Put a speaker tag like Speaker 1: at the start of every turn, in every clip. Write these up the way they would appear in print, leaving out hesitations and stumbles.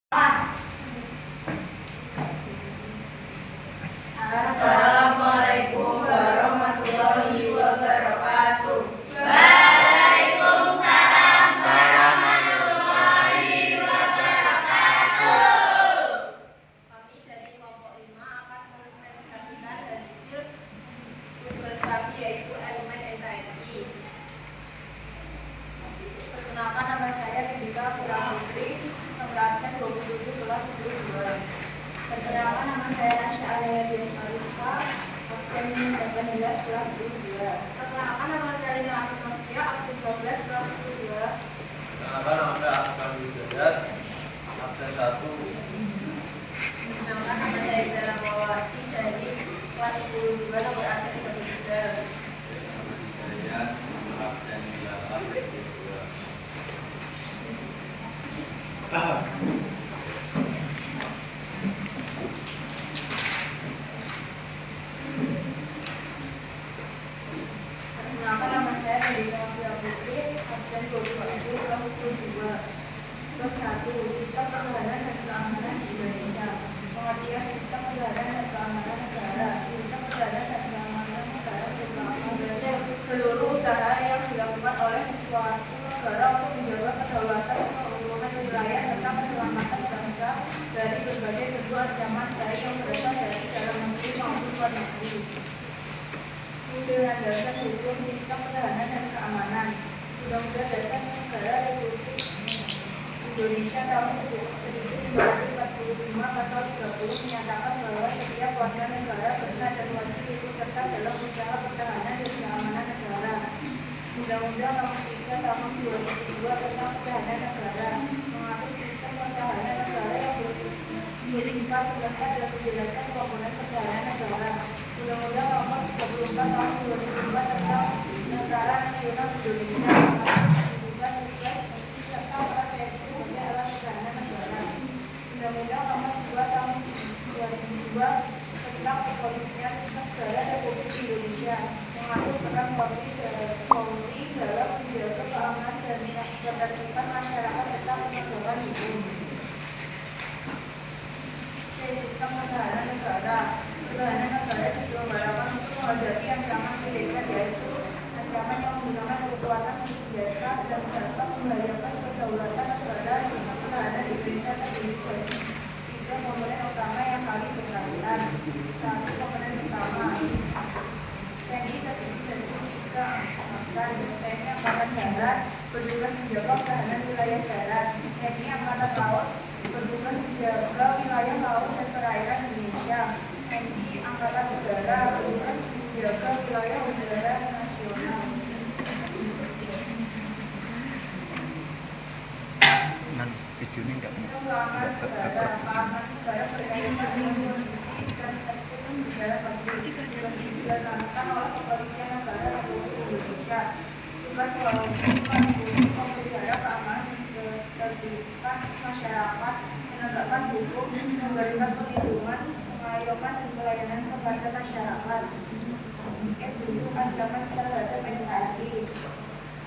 Speaker 1: Assalamualaikum warahmatullahi wabarakatuh.
Speaker 2: Waalaikumsalam warahmatullahi wabarakatuh.
Speaker 1: Kami dari kelompok 5 akan mempresentasikan hasil tugas kami, yaitu elemen NKRI. Perkenalkan, nama saya Ridika Putri, nomor absen 27 kelas 12. Perkenalkan, nama saya Nasya Alias Alisa, absen 18 kelas 22. Perkenalkan, nama saya Lina Afinostia, absen 12 kelas 22.
Speaker 2: Perkenalkan, nama saya Akbar Wijadat, absen 1.
Speaker 1: Perkenalkan, nama saya Ida Rahmawati dari kelas 22, nomor absen 33.
Speaker 2: Saya nomor absen 8.
Speaker 1: Perkenalkan, nama saya Ridika Putri, absen 27 kelas 22. Bab 1. Sistem pertahanan dan keamanan di Indonesia. Pengertian sistem pertahanan dan keamanan negara. Sistem pertahanan dan keamanan negara berarti seluruh usaha yang dilakukan oleh suatu negara untuk menjaga kedaulatan, keutuhan wilayah serta keselamatan bangsa dari berbagai bentuk ancaman baik yang berasal dari dalam negeri maupun luar negeri. Dengan dasar hukum sistem pertahanan dan keamanan, Undang-Undang Dasar Negara Republik Indonesia tahun 1945 pasal 30 menyatakan bahwa setiap warga negara berhak dan wajib ikut serta dalam usaha pertahanan dan keamanan negara. Undang-Undang Nomor 3 Tahun 2002 tentang Pertahanan Negara mengatur sistem pertahanan negara yang bersifat sebentar dan menjelaskan komponen pertahanan negara. Undang-Undang Nomor 34 Tahun 2005 tentang Tentara Nasional Indonesia mengatur tugas serta preferensi sebagai alat pertahanan negara. Undang-Undang Nomor 2 Tahun 2002 tentang Kepolisian Negara Republik Indonesia mengatur peran Polri dalam menjaga keamanan dan ketertiban masyarakat serta penegakan hukum. Sistem pertahanan negara. Pertahanan negara diselenggarakan untuk menghadapi ancaman militer, yaitu ancaman yang menggunakan kekuatan senjata dan dapat membahayakan kedaulatan negara. Sistem pertahanan Indonesia terdiri dari 3 komponen utama yang saling berkaitan. 1. Komponen utama TNI terdiri dari 3 angkatan. TNI Angkatan Darat bertugas menjaga pertahanan wilayah darat. TNI Angkatan Laut bertugas menjaga wilayah laut dan perairan Indonesia. TNI Angkatan Udara bertugas menjaga wilayah udara nasional.
Speaker 3: Video ini enggak
Speaker 1: Keamanan negara. Keamanan negara berkaitan dengan dan tertib negara dilaksanakan oleh Kepolisian Negara Republik Indonesia. Tugas melakukan memelihara keamanan dan ketertiban masyarakat, menegakkan hukum, memberikan perlindungan, mengayomi dan pelayanan kepada masyarakat. Ancaman terhadap NKRI.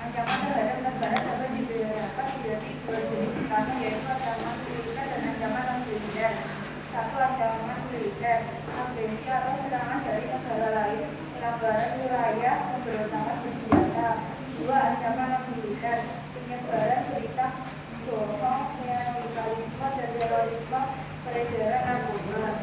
Speaker 1: Ancaman terhadap negara dapat dibedakan menjadi 2 jenis utama, yaitu ancaman militer dan ancaman non-militer. 1. Ancaman militer, agresi atau serangan dari negara lain, pelanggaran wilayah, pemberontakan bersenjata. 2. Ancaman non-militer, penyebaran berita bohong, radikalisme dan terorisme, peredaran narkoba.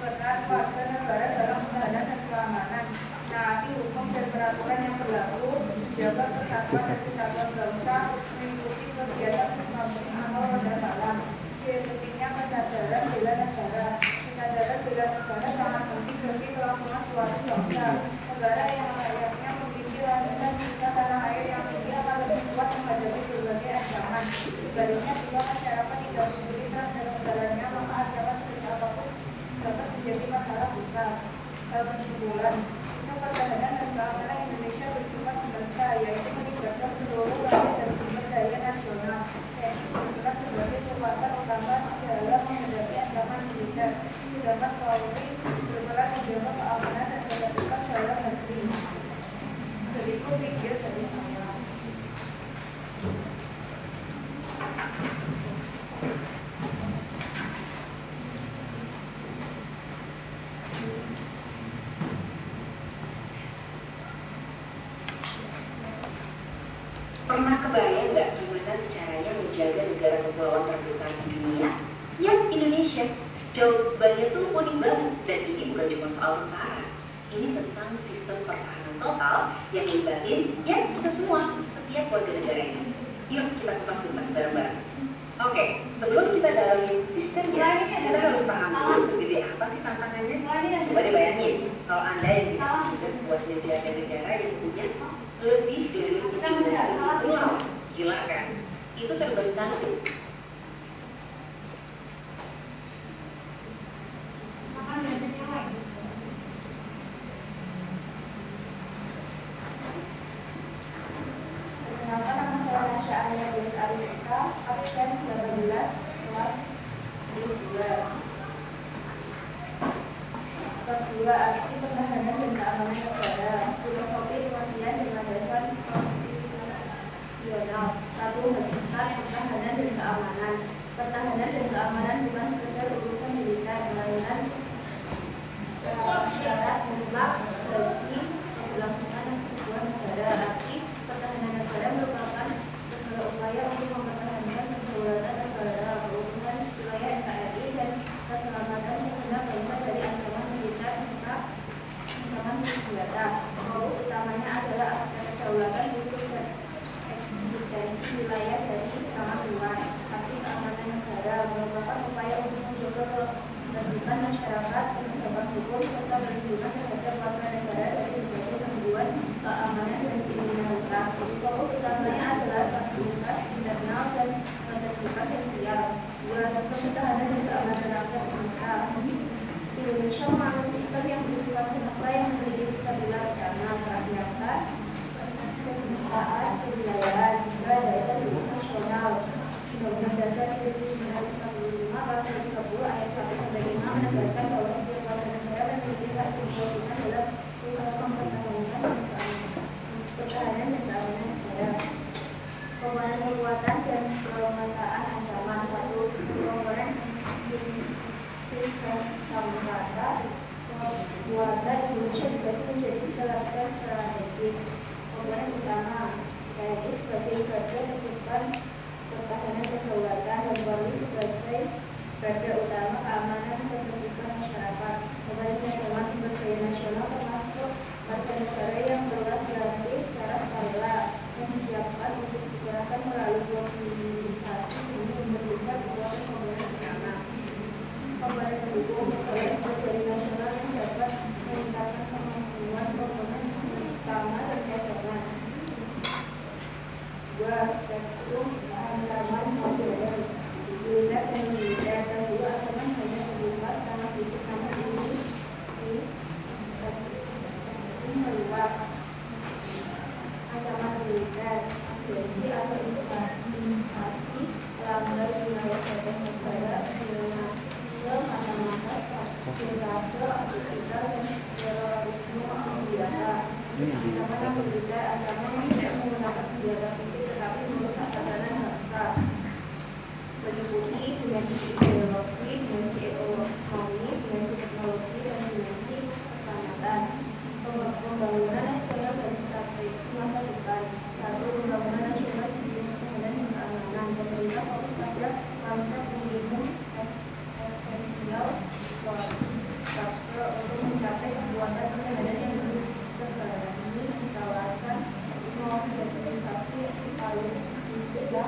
Speaker 1: Peran warga negara dalam pertahanan dan keamanan. Menaati hukum dan peraturan yang berlaku, menjaga persatuan dan kesatuan bangsa, mengikuti kegiatan keselamatan atau wadah. Pentingnya kesadaran bela negara. Kesadaran bela negara sangat penting bagi kelangsungan suatu bangsa. Negara yang rakyatnya memiliki landasan jika tanah air yang tinggi akan lebih kuat menghadapi berbagai ancaman. Sebaliknya, jika masyarakat tidak memiliki peran dalam negaranya, maka ancaman seperti apapun dapat menjadi masalah besar. Kesimpulan, sistem pertahanan dan keamanan Indonesia bersifat semesta, yaitu melibatkan seluruh rakyat dan sumber daya nasional. TNI berperan sebagai kekuatan utama dalam menghadapi ancaman militer, sedangkan Polri berperan menjaga keamanan dan ketertiban dalam negeri. Berikut video dari saya.
Speaker 4: menjaga negara kepulauan terbesar di dunia? Ya, Indonesia. Jawabannya tuh unik banget, dan ini bukan cuma soal tentara. Ini tentang sistem pertahanan total yang melibatin ya kita semua, setiap warga negaranya. Yuk kita kupas tuntas bareng-bareng. Oke, sebelum kita dalami sistemnya, kita harus paham dulu segede apa sih tantangannya. Coba deh bayangin, kalau Anda yang bisa tugas buat menjaga negara yang punya lebih dari 17.000 pulau. Gila kan? Itu terbentang
Speaker 1: Perkenalkan, nama saya Nasya Ania Delis Ariska, absen 18 kelas 2. Bab 2, arti pertahanan dan keamanan negara. Filosofi pengertian dan landasan konstitusional. 1. Hakikat pertahanan dan keamanan. Pertahanan dan keamanan bukan sekedar urusan militer, melainkan syarat mutlak bagi keberlangsungan sebuah negara. Arti pertahanan negara merupakan segala upaya untuk mempertahankan kedaulatan negara, keutuhan wilayah NKRI, dan keselamatan segenap bangsa dari ancaman militer serta ancaman bersenjata. Fokus utamanya adalah aspek kedaulatan, khusus dan eksistensi wilayah dari sangat luas. Arti keamanan negara merupakan upaya untuk menjaga ketertiban masyarakat, penegakan hukum, serta perlindungan terhadap warga negara dari berbagai gangguan keamanan dan kriminalitas. Fokus utamanya adalah stabilitas internal dan ketertiban sosial. 2. Sistem pertahanan dan keamanan rakyat semesta. Indonesia menganut sistem yang bersifat semesta yang memiliki sifat utama kerakyatan, kesemestaan, kewilayahan, hingga dasar hukum nasional. Undang-Undang Dasar 1945 Pasal 30 ayat 1 sampai 5 menegaskan bahwa setiap warga negara memiliki hak kewajiban dalam usaha pertahanan dan keamanan negara. Komponen kekuatan dan pemetaan ancaman. 1. Komponen sistem keamanan. Kekuatan Indonesia dibagi menjadi 3 lapisan strategis. Komponen utama TNI sebagai garda terdepan pertahanan kedaulatan, dan Polri sebagai garda utama keamanan dan ketertiban masyarakat. Komponen cadangan sumber daya nasional termasuk warga negara yang telah dilatih secara sukarela yang disiapkan untuk dikerahkan melalui mobilisasi demi membesar kekuatan komponen utama. Komponen pendukung segala sumber daya nasional yang dapat meningkatkan kemampuan komponen utama dan cadangan. 2. Spektrum ancaman modern. Militer dan militer terdua ancaman hanya terbuka secara fisik, namun ini meluas. Ancaman militer, agresi atau invasi, pelanggar wilayah batas negara, spionase, mata-mata, spionase, otoritas, dan terorisme senjata. Ancaman militer, ancaman yang tidak menggunakan senjata fisik tetapi merusak tatanan bangsa, meliputi dimensi ideologi, dimensi ekonomi, dimensi teknologi, dan dimensi keselamatan. Pembangunan nasional dan strategi masa depan. 1. Pembangunan nasional di bidang pertahanan dan keamanan. Pemerintah fokus pada konsep minimum esensial untuk mencapai kekuatan pertahanan yang terbaru di kawasan modernisasi alutsista,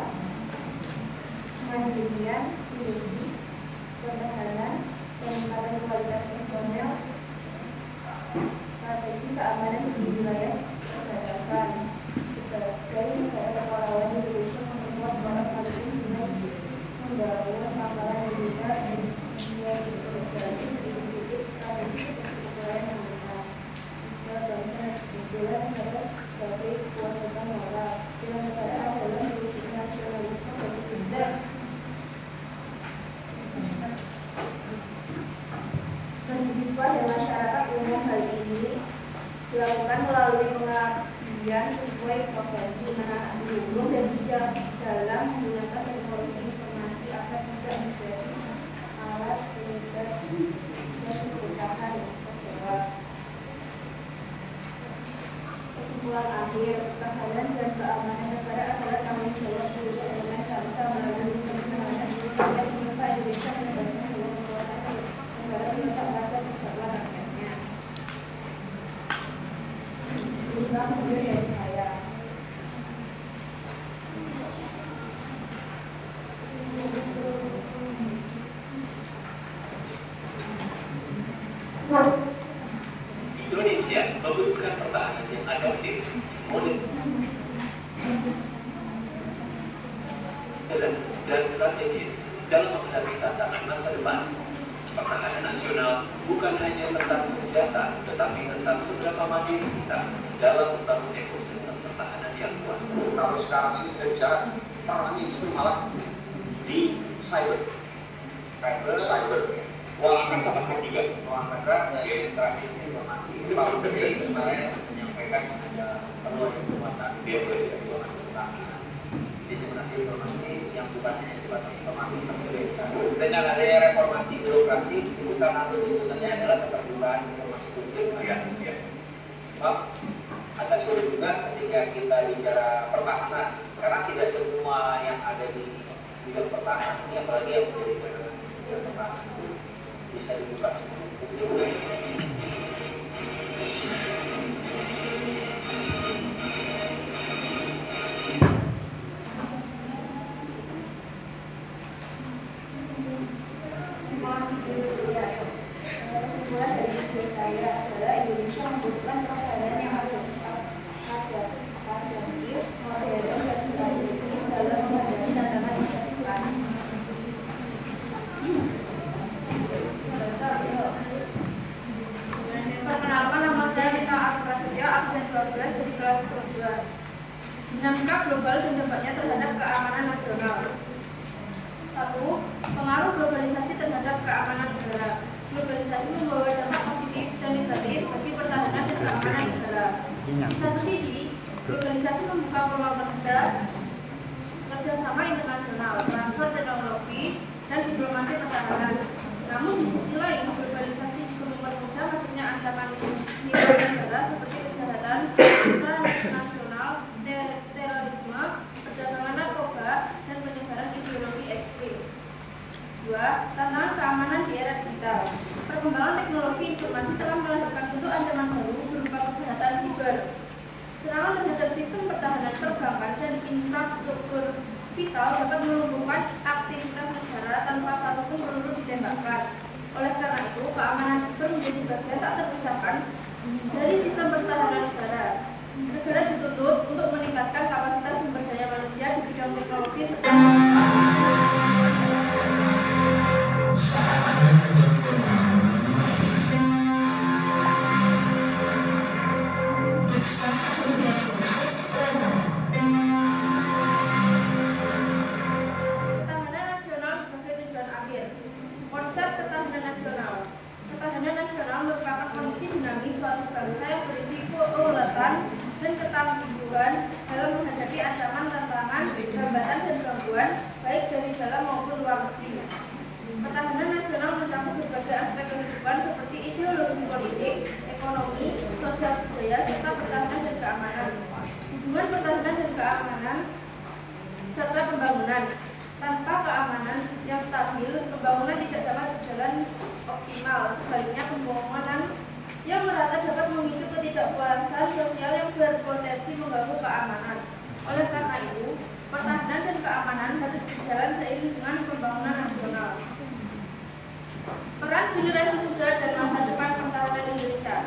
Speaker 1: mandirian industri pertahanan, peningkatan kualitas personel, strategi keamanan di wilayah perbatasan. Sebagai negara kepulauan, Indonesia memperkuat poros maritim dengan membangun pangkalan militer dan mengintegrasi titik-titik strategis kepulauan Amerika. Bangsa negara sebagai kewajiban moral. Bela negara adalah wujud nasionalisme bagi sistem bagi siswa dan masyarakat umum. Hal ini dilakukan melalui pengabdian sesuai profesi, menaati hukum, dan bijak dalam menggunakan teknologi informasi agar tidak menjadi alat militer dan perpecahan negara. Kesimpulan akhir, pertahanan dan keamanan negara adalah tanggung jawab seluruh elemen bangsa
Speaker 5: modern, dan strategis dalam menghadapi tantangan masa depan. Pertahanan nasional bukan hanya tentang senjata, tetapi tentang seberapa mandiri kita dalam membangun ekosistem pertahanan yang kuat.
Speaker 6: Kalau sekarang ini kita bicara perang justru malah di cyber. Wah, akan sangat juga. Wah, karena yang terakhir informasi Pak Menteri kemarin menyampaikan ada perlu kekuatan biodiversitas informasi pertahanan. Diseminasi informasi yang bukan hanya sifatnya informasi tapi dengan adanya reformasi birokrasi, salah satu tuntutannya adalah keterbukaan informasi publik. Ya. Pak, agak sulit juga ketika kita bicara pertahanan, karena tidak semua yang ada di bidang pertahanan ini, apalagi yang menjadi bidang pertahanan, bisa dibuka semua publik.
Speaker 1: Kesimpulan dari ide saya adalah Indonesia membutuhkan pertahanan yang adaptif, modern, dan strategis dalam menghadapi tantangan masa depan. Perkenalkan, nama saya Nita Prasetya, absen 12 dari kelas 2. Dinamika global dan dampaknya terhadap keamanan nasional. 1. Pengaruh globalisasi terhadap keamanan negara. Globalisasi membawa dampak positif dan negatif bagi pertahanan dan keamanan negara. Di satu sisi, globalisasi membuka peluang kerjasama internasional, transfer teknologi, dan diplomasi pertahanan. Namun di sisi lain, globalisasi juga mempermudah masuknya ancaman nilai negara seperti kejahatan transnasional, terorisme, perdagangan narkoba, dan penyebaran ideologi ekstrim. 2. Tantangan keamanan di era digital. Perkembangan teknologi informasi telah melahirkan bentuk ancaman baru berupa kejahatan siber. Serangan terhadap sistem pertahanan perbankan dan infrastruktur vital dapat melumpuhkan aktivitas negara tanpa satupun peluru ditembakkan. Oleh karena itu, keamanan siber menjadi bagian tak terpisahkan dari sistem pertahanan negara. Negara dituntut untuk meningkatkan kapasitas sumber daya manusia di bidang teknologi serta ketahanan nasional sebagai tujuan akhir. Konsep ketahanan nasional. Ketahanan nasional merupakan kondisi dinamis suatu bangsa yang berisi kedaulatan dan ketangguhan dalam menghadapi ancaman, tantangan, hambatan, dan gangguan baik dari dalam maupun luar negeri. Pertahanan nasional mencakup berbagai aspek kehidupan seperti ideologi politik, ekonomi, sosial budaya, serta pertahanan dan keamanan. Hubungan pertahanan dan keamanan serta pembangunan. Tanpa keamanan yang stabil, pembangunan tidak dapat berjalan optimal. Sebaliknya, pembangunan yang merata dapat memicu ketidakpuasan sosial yang berpotensi mengganggu keamanan. Oleh karena itu, pertahanan dan keamanan harus berjalan seiring dengan pembangunan nasional. Peran generasi muda dan masa depan pertahanan Indonesia.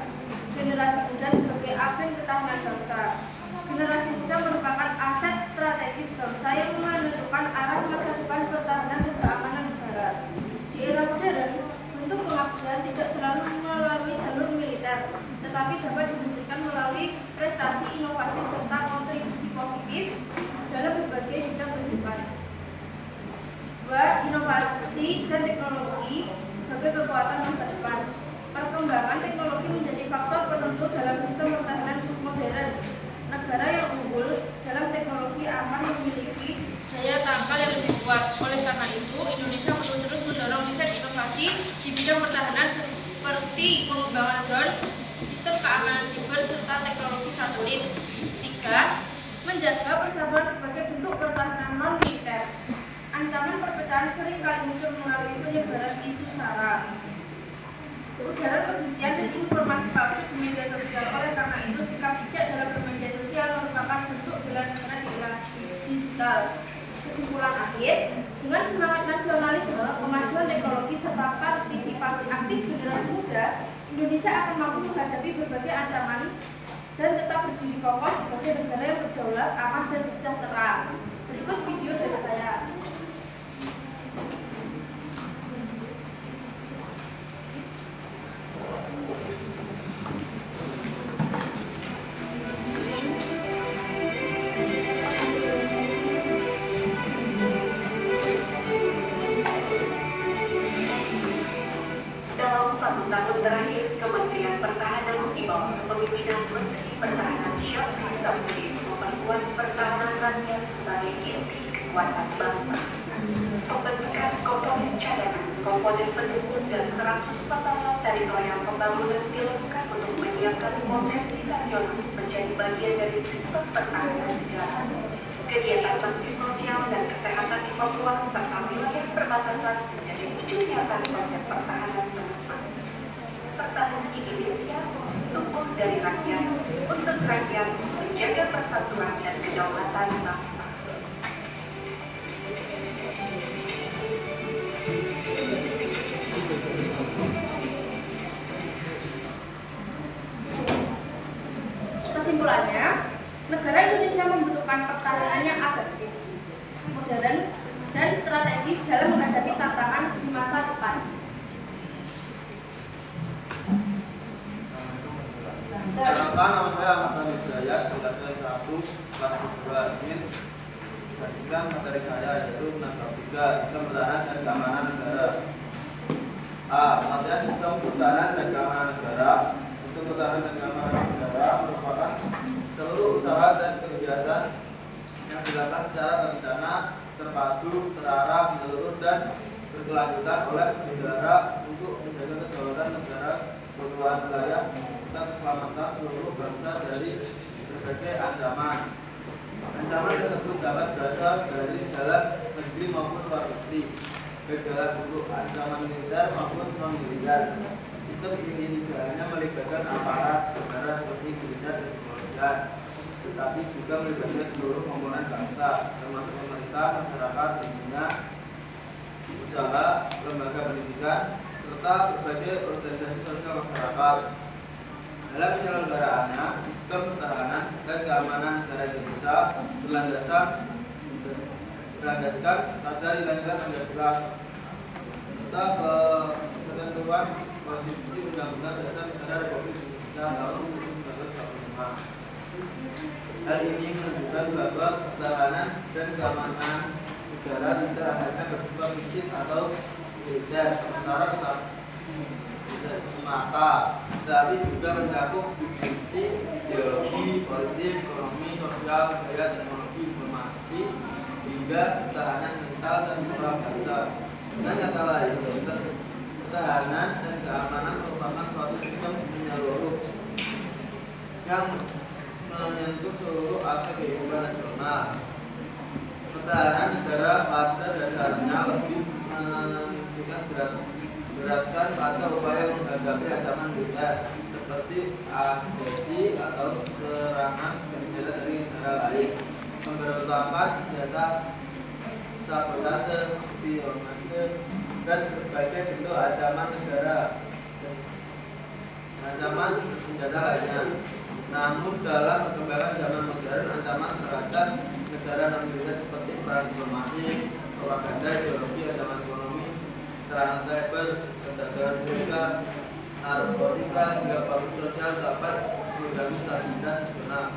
Speaker 1: Generasi muda sebagai agen ketahanan bangsa. Generasi muda merupakan aset strategis bangsa yang menentukan arah masa depan pertahanan dan keamanan negara. Di era modern, bentuk pengabdian tidak selalu melalui jalur militer, tetapi dapat diwujudkan melalui prestasi, inovasi, serta kontribusi positif dalam berbagai bidang kehidupan. 2. Inovasi dan teknologi sebagai kekuatan masa depan. Perkembangan teknologi menjadi faktor penentu dalam sistem pertahanan modern. Negara yang unggul dalam teknologi aman memiliki daya tangkal yang lebih kuat. Oleh karena itu, Indonesia perlu terus mendorong riset inovasi di bidang pertahanan seperti pengembangan drone, sistem keamanan siber, serta teknologi satelit. 3. Menjaga persatuan sebagai bentuk pertahanan non-militer. Ancaman perpecahan sering kali muncul melalui penyebaran isu sara, ujaran kebencian, dan informasi palsu di media sosial. Oleh karena itu, sikap bijak dalam bermedia sosial merupakan bentuk bela negara di era digital. Kesimpulan akhir, dengan semangat nasionalisme, kemajuan teknologi, serta partisipasi aktif generasi muda, Indonesia akan mampu menghadapi berbagai ancaman dan tetap berdiri kokoh sebagai negara yang berdaulat, aman, dan sejahtera. Berikut video dari saya.
Speaker 4: sebagai inti kekuatan bangsa. Pembentukan komponen cadangan, komponen pendukung dan 100 peta teritorial pembangunan dilakukan untuk menyiapkan potensi nasional menjadi bagian dari sistem pertahanan negara. Kegiatan bakti sosial dan kesehatan di Papua serta wilayah perbatasan menjadi wujud nyata konsep pertahanan bangsa. Pertahanan Indonesia tumbuh dari rakyat, untuk rakyat, menjaga persatuan dan kedaulatan bangsa.
Speaker 1: Kesimpulannya, negara Indonesia membutuhkan pertahanan yang adaptif, modern, dan strategis dalam menghadapi tantangan di masa depan.
Speaker 2: Perkenalkan, nama saya Ahmad Dhani Hidayat, angkatan 1, kelas 2 ingin membagikan materi saya yaitu menangkap 3 sistem pertahanan dan keamanan negara. A. Pengertian sistem pertahanan dan keamanan negara. Sistem pertahanan dan keamanan negara merupakan seluruh usaha dan kegiatan yang dilakukan secara terencana, terpadu, terarah, menyeluruh dan berkelanjutan oleh negara untuk menjaga kedaulatan negara, keutuhan wilayah, dan keselamatan seluruh bangsa dari berbagai ancaman. Ancaman tersebut dapat berasal dari dalam negeri maupun luar negeri, baik dalam bentuk ancaman militer maupun non-militer. Sistem ini tidak hanya melibatkan aparat negara seperti militer dan kepolisian, tetapi juga melibatkan seluruh komponen bangsa, termasuk pemerintah, masyarakat, dunia, usaha, lembaga pendidikan, serta berbagai organisasi sosial masyarakat. Dalam penyelenggaraannya, sistem pertahanan dan keamanan negara Indonesia berlandaskan pada nilai-nilai Pancasila serta ketentuan Konstitusi Undang-Undang Dasar Negara Republik Indonesia tahun 1945. Hal ini menunjukkan bahwa pertahanan dan keamanan negara tidak hanya bersifat fisik atau militer, sementara semata, tetapi juga mencakup dimensi ideologi, politik, ekonomi, sosial, budaya, teknologi, informasi, hingga pertahanan mental dan moral bangsa. Dengan kata lain, pertahanan dan keamanan merupakan suatu sistem menyeluruh yang menyentuh seluruh aspek kehidupan nasional. Pertahanan negara pada dasarnya lebih menentukan beratkan pada upaya menghadapi ancaman militer seperti agresi atau serangan senjata dari negara lain, pemberontakan senjata, sabotase, spionase, dan berbagai bentuk ancaman negara, ancaman senjata lainnya. Namun dalam perkembangan zaman modern, ancaman terhadap negara non-militer seperti perang informasi, propaganda, ideologi, ancaman ekonomi, serangan cyber, perdagangan juga, narkotika, hingga konflik sosial dapat mengganggu stabilitas nasional.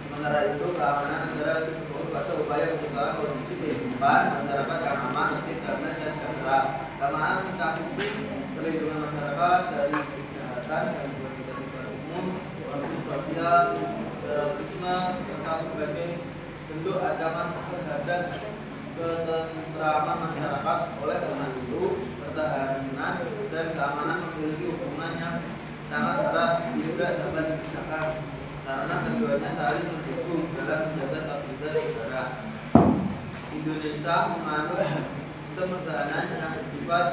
Speaker 2: Sementara itu, keamanan negara difokus pada upaya menciptakan kondisi kehidupan masyarakat yang aman, tertib, damai, dan sejahtera. Keamanan mencakupi perlindungan masyarakat dari kejahatan, gangguan ketertiban umum, konflik sosial, terorisme, serta berbagai bentuk ancaman terhadap ketentraman masyarakat. Oleh karena itu, pertahanan dan keamanan memiliki hubungan yang sangat erat, tidak dapat dipisahkan karena keduanya saling mendukung dalam menjaga stabilitas negara. Indonesia menganut sistem pertahanan yang bersifat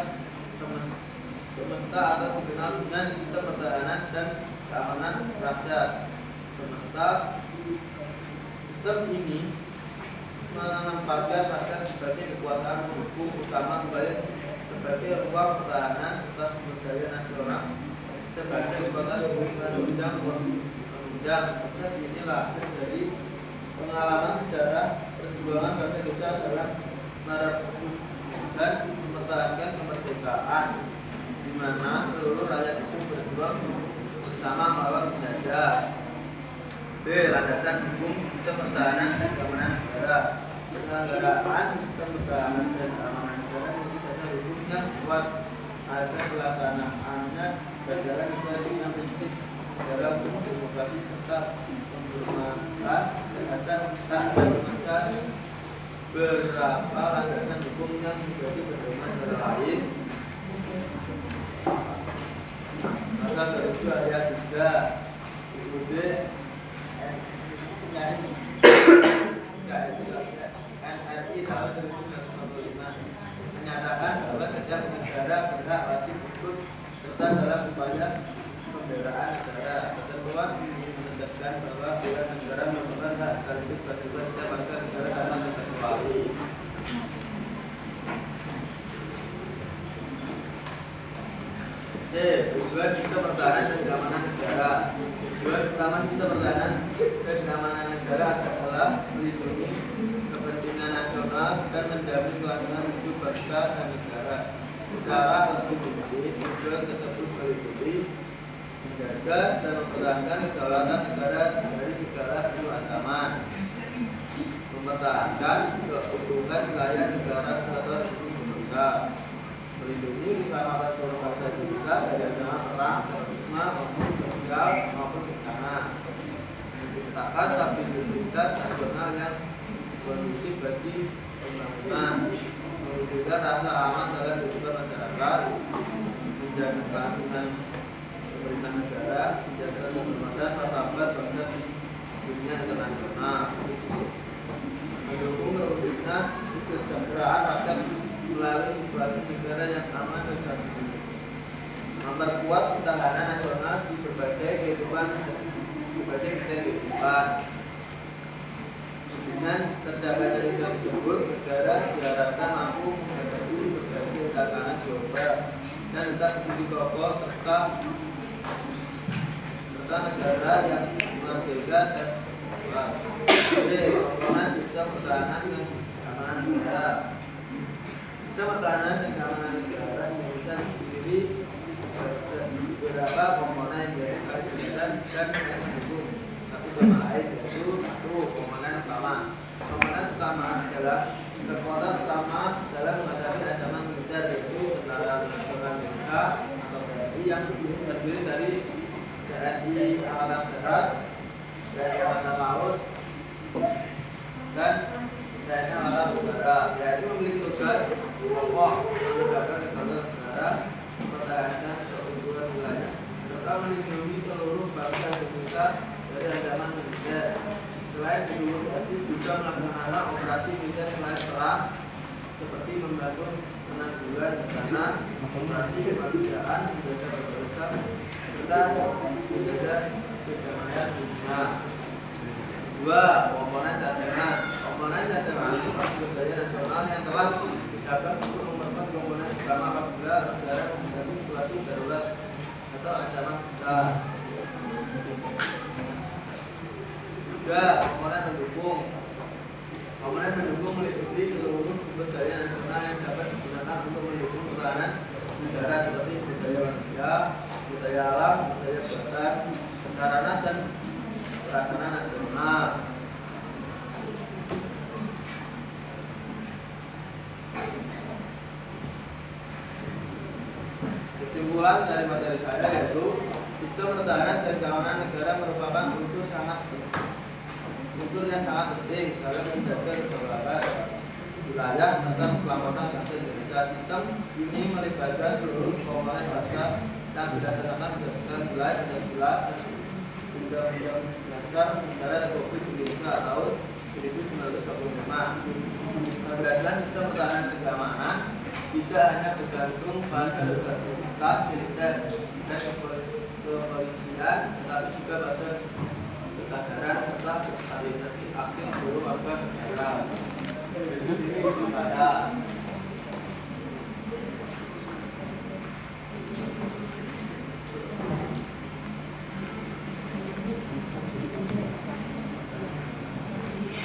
Speaker 2: semesta atau dikenal dengan sistem pertahanan dan keamanan rakyat. Sistem ini menempatkan rakyat sebagai kekuatan pendukung utama sebagai ruang pertahanan serta sumber daya nasional sebagai kekuatan penunjang proses inilah dari pengalaman sejarah perjuangan bangsa Indonesia dalam merebut dan mempertahankan kemerdekaan, di mana seluruh rakyat itu berjuang bersama melawan penjajah. B. Landasan hukum sistem pertahanan dan keamanan negara. Penyelenggaraan sistem pertahanan dan keamanan negara memiliki dasar hukum yang kuat agar pelaksanaannya berjalan sesuai dengan prinsip dalam demokrasi serta penghormatan terhadap tak bermasa berapa landasan hukum yang menjadi pedoman negara lain. Maka kedua ayat 3 NRI tahun 1945 menyatakan bahwa setiap negara berhak wajib ikut serta dalam upaya pembelaan negara. Ketentuan ini menegaskan bahwa bela negara merupakan hak sekaligus kewajiban setiap bangsa negara tanpa terkecuali. Tujuan sistem pertahanan dan keamanan negara. Tujuan utama sistem pertahanan dan keamanan negara adalah melindungi kepentingan nasional dan menjamin kelangsungan hidup bangsa dan negara. Secara konstitusi, tujuan tersebut meliputi menjaga dan mempertahankan kedaulatan negara dari segala bentuk ancaman, mempertahankan keutuhan wilayah negara serta bangsa, melindungi keselamatan seluruh bangsa Indonesia dari ancaman perang, terorisme maupun sosial maupun bencana, menciptakan stabilitas nasional yang kondusif bagi pembangunan, mewujudkan rasa aman dalam kehidupan masyarakat, menjaga kelangsungan pemerintahan negara, menjaga kehormatan martabat bangsa di dunia internasional, mendukung terwujudnya kesejahteraan rakyat melalui situasi negara yang aman dan stabil, memperkuat ketahanan nasional di berbagai kehidupan. Dengan tercapainya tujuan tersebut, negara diharapkan mampu menghadapi berbagai tantangan global dan tetap berdiri kokoh serta negara yang merdeka dan kuat. Komponen sistem pertahanan dan keamanan negara. Sistem pertahanan dan keamanan negara Indonesia sendiri beberapa komponen yaitu dan mendukung satu sama lain, yaitu satu komponen utama. Komponen utama adalah kekuatan utama dalam menghadapi ancaman militer, yaitu Tentara Nasional Indonesia atau TNI yang terdiri dari TNI Angkatan Darat, TNI Angkatan Laut, dan TNI Angkatan Udara, yaitu memiliki tugas pokok menjaga kedaulatan negara, mempertahankan keunggulanan wilayah, serta melindungi seluruh bangsa Indonesia dari ancaman militer. Selain itu, juga melaksanakan operasi militer selain perang, seperti membangun penanggulangan bencana, operasi kemanusiaan, menjaga kedaulatan, serta menjaga kedamaian dunia. 2. Komponen cadangan. Komponen cadangan merupakan sumber daya nasional yang telah disiapkan untuk memperkuat komponen utama apabila negara menghadapi situasi darurat atau ancaman besar. 3. Komponen mendukung. Komponen mendukung meliputi seluruh sumber daya nasional yang dapat digunakan untuk mendukung pertahanan negara seperti sumber daya manusia, sumber daya alam, sumber daya buatan, sarana dan prasarana nasional. Kesimpulan dari materi saya yaitu sistem pertahanan dan keamanan negara merupakan unsur yang sangat penting dalam menjaga kedaulatan wilayah serta keselamatan bangsa Indonesia. Sistem ini melibatkan seluruh komponen bangsa dan berdasarkan wilayah Pancasila dan Undang-Undang Dasar Negara Republik Indonesia tahun 1945. Menegaskan sistem pertahanan dan keamanan tidak hanya bergantung pada otoritas militer dan kepolisian, tetapi juga pada kesadaran serta stabilitas aktif seluruh warga negara. Ini saya.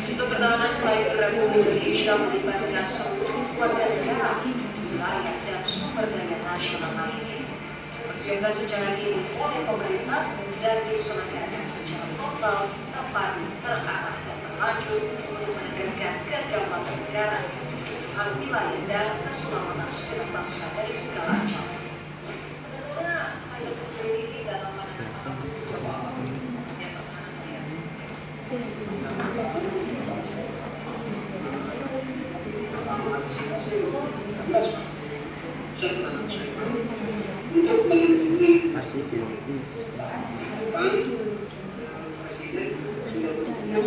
Speaker 4: Sistem pertahanan cyber Republik Indonesia melibatkan seluruh warga negara, wilayah dan sumber daya nasional lainnya. Dipersiapkan secara diri oleh pemerintah dan diselenggarakan secara total, tepat, terarah dan terlanjut untuk menegakkan kedaulatan negara, kebutuhan wilayah dan keselamatan segenap bangsa dari segala ancaman. Sebenarnya cyber security dalam pandangan
Speaker 6: Untuk melindungi
Speaker 3: pasti biologi.
Speaker 6: Presiden sudah punya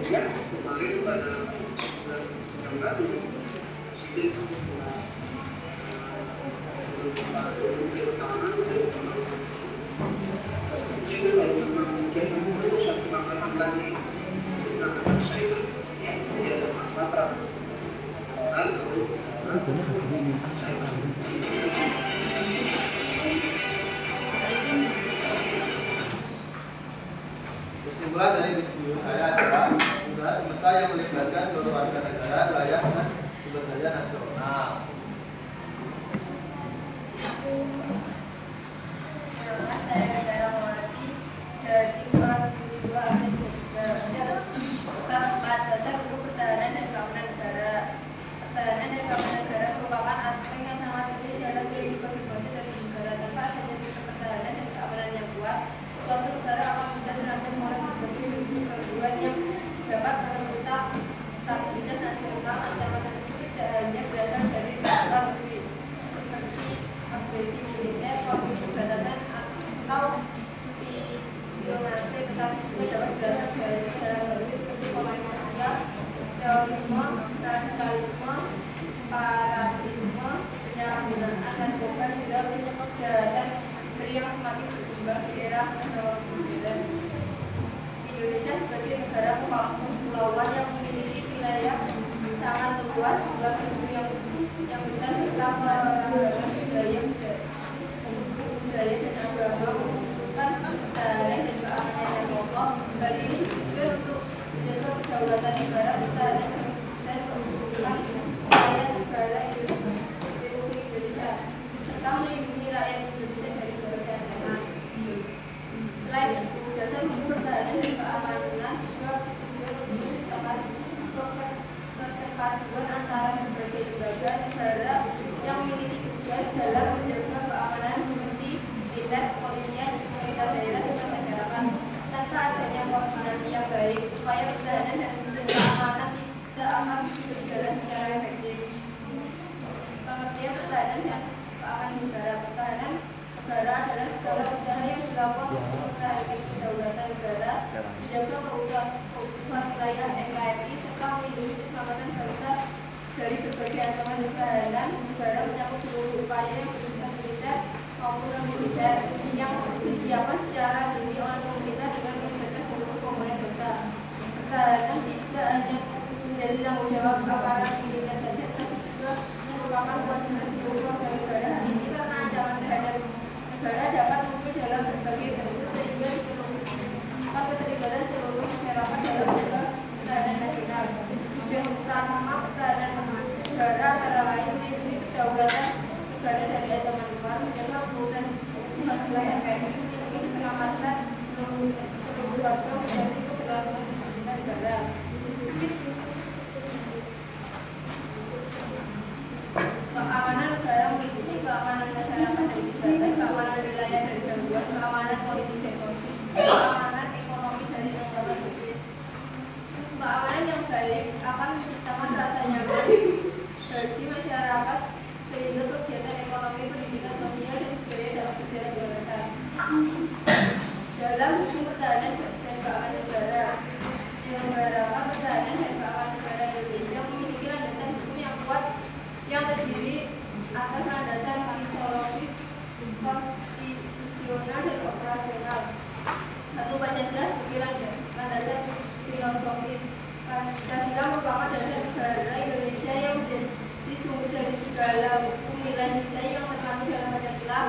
Speaker 6: ya kemarin pada yang baru Presiden
Speaker 2: Kesimpulan dari video saya adalah usaha semesta yang melibatkan seluruh warga negara layak dan sumber daya nasional.
Speaker 1: Nama saya Negara Mawati dari kelas 2 ASN Bab 4 Dasar Hukum Pertahanan dan Keamanan Negara. Pertahanan dan keamanan negara merupakan aspek yang sangat penting dalam kehidupan berbangsa dan negara. Tanpa adanya sistem pertahanan dan keamanan yang kuat, suatu negara akan mudah terancam oleh berbagai gangguan yang dapat merusak stabilitas nasional. Ancaman tersebut tidak hanya berasal dari luar negeri, seperti agresi militer, konflik perbatasan, atau spionase, tetapi juga dapat berasal dari negara baru seperti komunis sosial, terorisme, radikalisme, separatisme, penyalahgunaan narkoba, hingga kejahatan siber yang semakin berkembang di era modern. Indonesia sebagai negara kepulauan yang memiliki wilayah sangat luas, jumlah penduduk yang besar, serta keragaman budaya dan agama, membutuhkan pertahanan dan keamanan yang kokoh. Hal ini tujuan untuk menjaga kedaulatan negara, pertahanan dan keutuhan wilayah negara Republik Indonesia, serta melindungi rakyat Indonesia dari berbagai ancaman. Selain itu, dasar hukum pertahanan dan keamanan juga bertujuan untuk menciptakan keterpaduan antara berbagai lembaga negara yang memiliki tugas dalam menjaga keamanan seperti militer, kepolisian, pemerintah daerah, serta masyarakat. Tanpa adanya koordinasi yang baik, upaya pertahanan dan keamanan tidak akan berjalan secara efektif. Pengertian pertahanan dan keamanan negara. Pertahanan negara adalah segala usaha yang dilakukan untuk mempertahankan kedaulatan negara, menjaga keutuhan wilayah NKRI, serta melindungi keselamatan bangsa dari berbagai ancaman pertahanan negara, mencakup seluruh upaya yang bersifat militer maupun non-militer yang disiapkan secara dini oleh pemerintah dengan melibatkan seluruh komponen bangsa. Pertahanan tidak hanya menjadi tanggung jawab aparat militer saja, tetapi juga merupakan kewajiban seluruh warga negara. Hal ini karena ancaman terhadap negara dapat muncul dalam berbagai bentuk, sehingga keterlibatan seluruh masyarakat dalam menjaga pertahanan nasional. Tujuan utama pertahanan negara antara lain melindungi kedaulatan negara dari ancaman luar, menjaga keutuhan wilayah NKRI, melindungi keselamatan seluruh warga, menjamin keberlangsungan negara. Keamanan negara meliputi keamanan masyarakat dari kejahatan, keamanan wilayah dari gangguan, keamanan politik dan konflik, keamanan ekonomi dari ancaman krisis. Keamanan yang baik akan menciptakan rasa nyaman bagi masyarakat, sehingga kegiatan ekonomi, pendidikan, sosial, dan budaya dapat berjalan dengan lancar. Dalam hukum pertahanan dan keamanan negara, menyelenggarakan pertahanan dan keamanan negara Indonesia memiliki landasan hukum yang kuat yang terdiri atas landasan fisiologis, konstitusional, dan operasional. Satu, Pancasila sebagai landasan filosofis. Pancasila merupakan dasar negara Indonesia yang menjadi sumber dari segala hukum, nilai-nilai yang terkandung dalam Pancasila,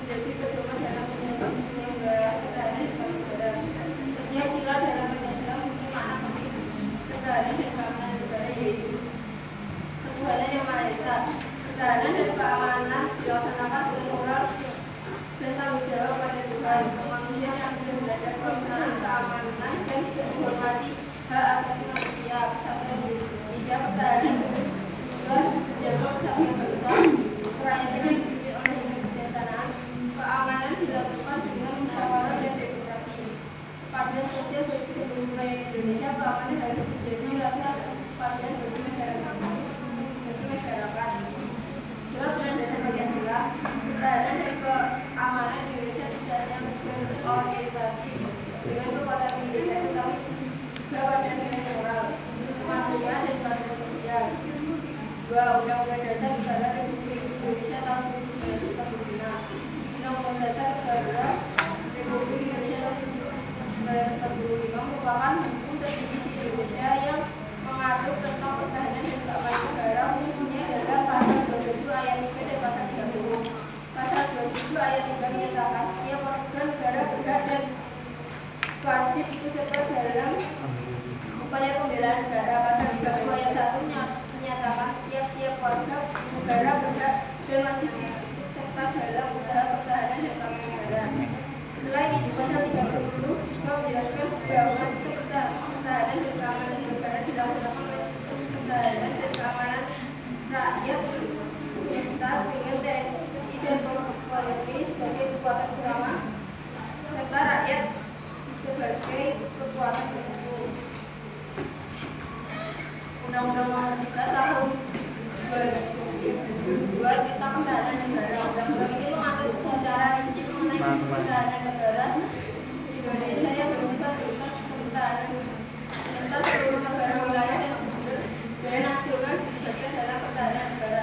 Speaker 1: menjadi pedoman dalam penyelenggaraan pertahanan dan keamanan negara. Setiap sila dalam Pancasila memiliki makna penting pertahanan dan keamanan negara, yaitu ketuhanan yang Maha Esa. Pertahanan dan keamanan dilaksanakan dengan moral dan tanggung jawab pada Tuhan, kemanusiaan yang beradab, pelaksanaan keamanan dan menghormati hak asasi manusia. Persatuan Indonesia. Pertahanan juga menjaga persatuan bangsa, kerakyatan yang dipimpin oleh kebijaksanaan. Keamanan dilakukan dengan musyawarah dan demokrasi. Keadilan sosial 2. Undang-Undang Dasar Negara Republik Indonesia tahun 1945. Undang-Undang Dasar Negara Republik Indonesia tahun 1945 merupakan hukum tertinggi di Indonesia yang mengatur tentang pertahanan dan keamanan negara, khususnya dalam pasal 27 ayat 3 dan pasal 30. Pasal 27 ayat 3 menyatakan setiap warga negara berhak dan wajib ikut serta dalam upaya pembelaan negara. Pasal 30 ayat 1 menyatakan tiap-tiap warga negara berhak dan wajib ikut serta dalam usaha pertahanan dan keamanan negara. Selain itu, pasal 30 juga menjelaskan bahwa sistem pertahanan dan keamanan negara dilaksanakan oleh sistem pertahanan dan keamanan rakyat serta dengan TNI dan Polri sebagai kekuatan utama serta rakyat sebagai kekuatan pendukung. Undang-Undang Nomor 3 Tahun 2002 tentang Pertahanan Negara. Undang-undang ini mengatur secara rinci mengenai sistem pertahanan negara Indonesia yang bersifat sistem pertahanan serta seluruh negara, wilayah dan sumber daya nasional dilibatkan dalam pertahanan negara.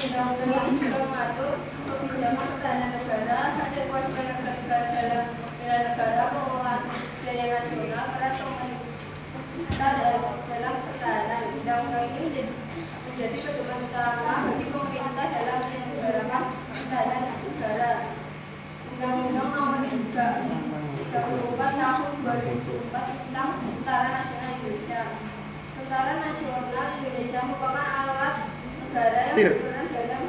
Speaker 1: Undang-undang ini juga mengatur kebijakan pertahanan negara, hak dan kewajiban negara dalam bela negara, pengelolaan daya nasional, peran pemerintah dalam pertahanan. Undang-undang ini menjadi pedoman utama bagi pemerintah dalam menyelenggarakan pertahanan negara. Undang-Undang Nomor 34 Tahun 2004 tentang Tentara Nasional Indonesia. Tentara Nasional Indonesia merupakan alat negara yang berperan dalam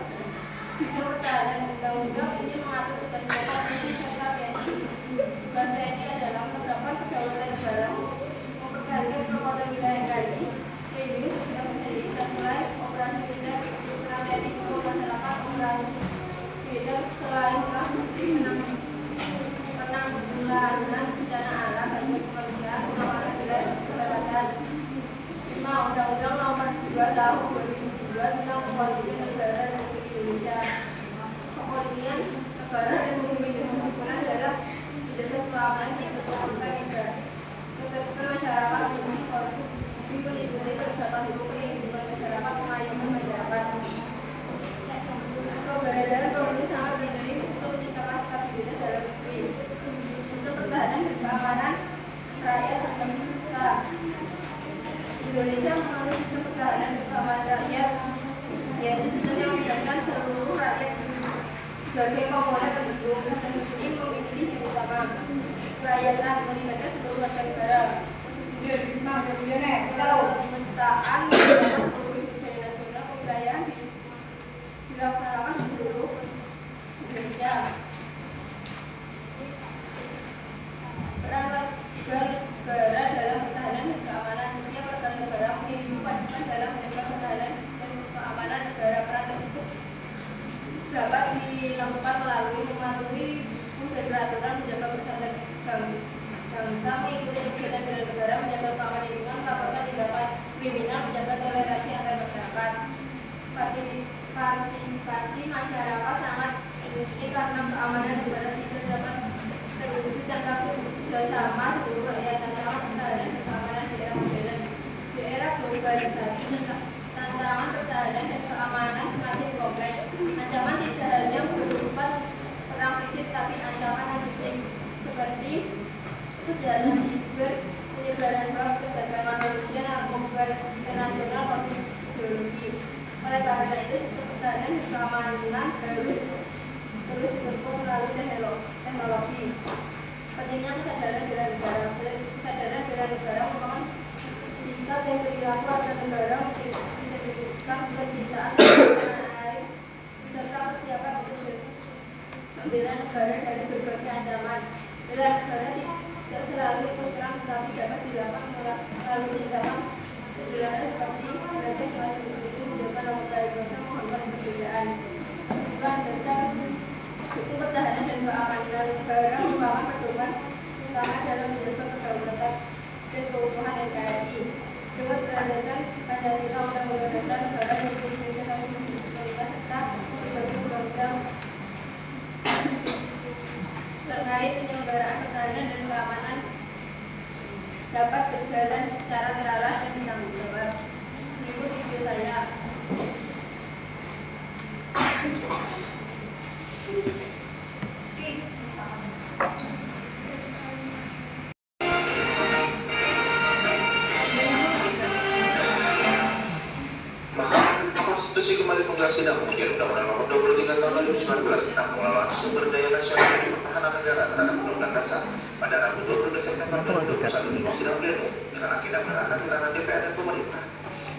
Speaker 1: bidang pertahanan. Undang-undang ini mengatur tugas pokok polisi serta TNI. Tugas TNI adalah menegakkan kedaulatan negara, mempertahankan kekuatan wilayah NKRI, melindungi segenap integritas selain operasi militer. Peran TNI juga melaksanakan operasi militer selain perang bukti penanggulangan bencana alam, bantuan kemanusiaan, pengamanan wilayah kebebasan. 5. Undang-Undang Nomor 2 Tahun 2002 tentang Kepolisian Negara Republik Indonesia. Kepolisian Negara Republik Indonesia berperan dalam menjaga keamanan dan ketertiban negara, ketertiban masyarakat, fungsi polri, melindungi penegakan hukum, perlindungan masyarakat, mengayomi masyarakat. Keberadaan polri sangat penting untuk menciptakan stabilitas dalam negeri, sistem pertahanan dan keamanan rakyat serta Indonesia mengalami sistem pertahanan dan keamanan rakyat, yaitu sistem yang melibatkan seluruh rakyat sebagai komponen pendukung. Sistem ini memiliki ciri utama kerakyatan, melibatkan seluruh warga negara, kesemestaan, seluruh daya nasional, kewilayahan dilaksanakan di seluruh Indonesia. Peran warga negara dalam pertahanan dan keamanan. Setiap warga negara memiliki kewajiban dalam menjaga pertahanan dan keamanan negara. Peran tersebut dapat dilakukan melalui mematuhi hukum dan peraturan, menjaga persatuan bangsa, mengikuti kegiatan bela negara, menjaga keamanan lingkungan, melaporkan tindakan kriminal, menjaga toleransi antar masyarakat. Partisipasi masyarakat sangat penting karena keamanan negara tidak dapat terwujud tanpa kerjasama seluruh rakyat. Tantangan pertahanan dan keamanan di era modern. Di era globalisasi, tantangan pertahanan dan keamanan semakin kompleks. Ancaman tidak hanya berupa perang fisik, tapi ancaman non-fisik seperti kejahatan siber, penyebaran hoax, perdagangan manusia, narkoba internasional, konflik ideologi. Oleh karena itu, sistem pertahanan dan keamanan harus terus didukung melalui teknologi. Pentingnya kesadaran bela negara. Kesadaran bela negara merupakan sikap dan perilaku warga negara mencerminkan kecintaan tanah air serta kesiapan untuk membela negara dari berbagai ancaman. Bela negara tidak selalu ikut perang, tetapi dapat dilakukan melalui tindakan sederhana seperti belajar bahasa Indonesia, menjaga nama baik bangsa, menghormati perbedaan. Kesimpulan dasar hukum pertahanan dan keamanan negara merupakan pedoman utama dalam menjaga kedaulatan dan keutuhan NKRI dengan berlandaskan Pancasila, Undang-Undang Dasar Negara Republik Indonesia tahun 1945 serta berbagai undang-undang terkait penyelenggaraan pertahanan dan keamanan dapat berjalan secara terarah dan bertanggung jawab. Berikut video saya.
Speaker 5: sedang menguji Undang-Undang Nomor 23 Tahun 2019 tentang pengelolaan sumber daya nasional dan pertahanan negara terhadap Undang-Undang Dasar pada Rabu 22 September 2021 di sidang pleno dengan agenda mendengarkan keterangan DPR dan pemerintah.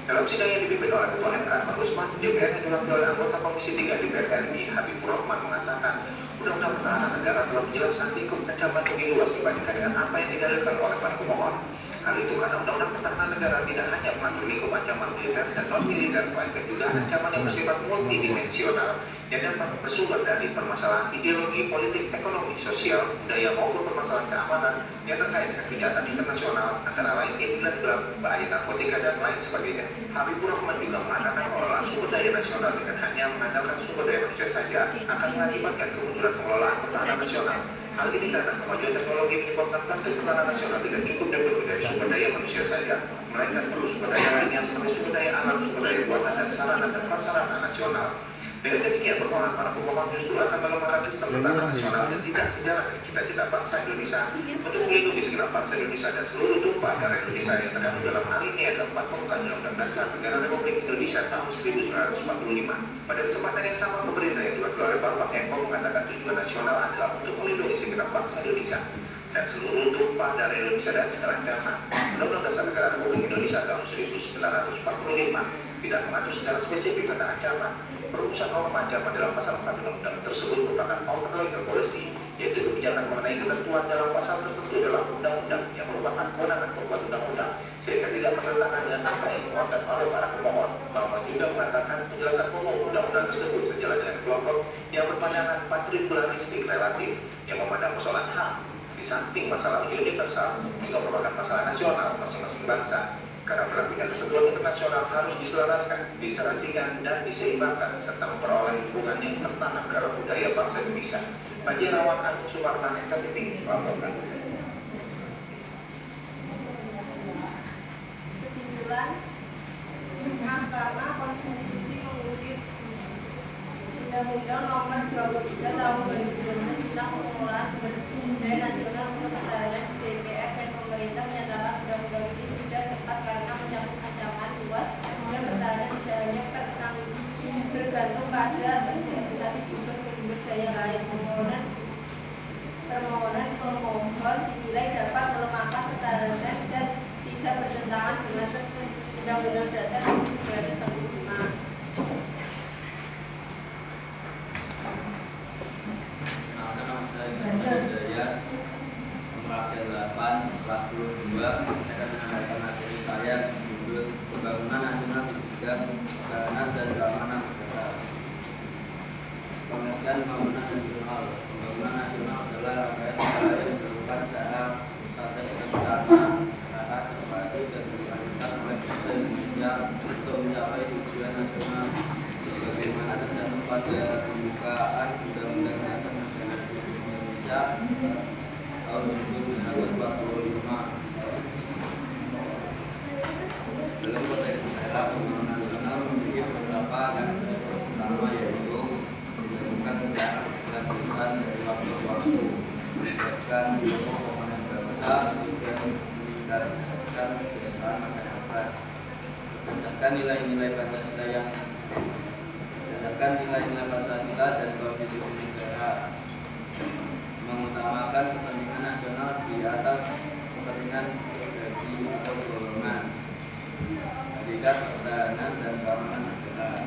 Speaker 5: Dalam sidang yang dipimpin oleh Ketua MK Ahmad Usman, DPR yang diwakili oleh anggota Komisi 3 DPR RI Habibur Rahman mengatakan Undang-Undang Pertahanan Negara telah menjelaskan lingkup ancaman lebih luas dibandingkan dengan apa yang didalilkan oleh para pemohon. Hal itu karena Undang-Undang Pertahanan Negara tidak hanya mengatur lingkup ancaman militer dan non-militer, melainkan juga ancaman yang bersifat multidimensional yang dapat bersumber dari permasalahan ideologi, politik, ekonomi, sosial, budaya maupun permasalahan keamanan yang terkait dengan kejahatan internasional, antara lain imigran gelap, bahaya narkotika dan lain sebagainya. Habibur Rahman juga mengatakan pengelolaan sumber daya nasional dengan hanya mengandalkan sumber daya manusia saja akan mengakibatkan kemunduran pengelolaan pertahanan nasional. Hal ini karena kemajuan teknologi menyebabkan praktik pertahanan nasional tidak cukup dipenuhi dari sumber daya manusia saja, melainkan perlu sumber daya lainnya seperti sumber daya alam, sumber daya buatan dan sarana dan prasarana nasional. Dengan demikian, permohonan para pemohon justru akan melemahkan sistem pertahanan nasional dan tidak sejalan dengan cita-cita bangsa Indonesia untuk melindungi segenap bangsa Indonesia dan seluruh tumpah darah Indonesia yang terkandung dalam hal ini yang keempat pembukaan Undang-Undang Dasar Negara Republik Indonesia tahun 1945. Pada kesempatan yang sama, pemerintah yang diwakili oleh Bapak Eko mengatakan tujuan nasional adalah untuk melindungi segenap bangsa Indonesia dan seluruh tumpah darah Indonesia dan segala ancaman. Undang-Undang Dasar Negara Republik Indonesia tahun 1945 tidak mengatur secara spesifik tentang ancaman. Perumusan norma ancaman dalam pasal 4 undang-undang tersebut merupakan overriding policy, yaitu kebijakan mengenai ketentuan dalam pasal tertentu dalam undang-undang yang merupakan kewenangan pembuat undang-undang, sehingga tidak bertentangan dengan apa yang dikeluarkan oleh para pemohon. Bahwa juga mengatakan penjelasan pokok undang-undang tersebut sejalan dengan kelompok yang berpandangan patrikulistik relatif yang memandang persoalan HAM di samping masalah universal juga merupakan masalah nasional masing-masing bangsa. Karena perhatikan ketentuan internasional harus diselaraskan, diserasikan, dan diseimbangkan, serta memperoleh hubungan yang tertanam dalam budaya bangsa Indonesia. Bagi Rawan Agung Sumarman, KPP melaporkan.
Speaker 1: Kesimpulan, Mahkamah Konstitusi menguji Undang-Undang Nomor 23 Tahun 2019 tentang pengelolaan sumber daya nasional untuk pertahanan. DPR dan pemerintah menyatakan undang-undang ini sudah tepat karena menyangkut ancaman luas dan pertahanan tidak hanya bergantung pada SDM tapi juga sumber daya lain. Permohonan pemohon dinilai dapat melemahkan pertahanan dan tidak bertentangan dengan Undang-Undang Dasar 1945.
Speaker 7: Kelas 22 saya akan menyampaikan materi saya berjudul Pembangunan Nasional di Bidang Pertahanan dan Keamanan Negara. Pengertian pembangunan nasional. Pembangunan nasional adalah rangkaian upaya yang dilakukan secara strategis bersama, arah terpadu dan berkelanjutan oleh bangsa Indonesia untuk mencapai tujuan nasional sebagaimana tercantum pada pembukaan Undang-Undang Dasar Negara Republik Indonesia tahun 1945. Dalam konteks daerah, pembangunan nasional memiliki beberapa karakteristik utama, yaitu dilakukan secara berkelanjutan dari waktu ke waktu, melibatkan seluruh komponen bangsa tujuan meningkatkan kesejahteraan masyarakat, berdasarkan nilai-nilai Pancasila dan konstitusi negara, mengutamakan kepentingan nasional di atas kepentingan pribadi atau golongan, hakikat pertahanan dan keamanan negara.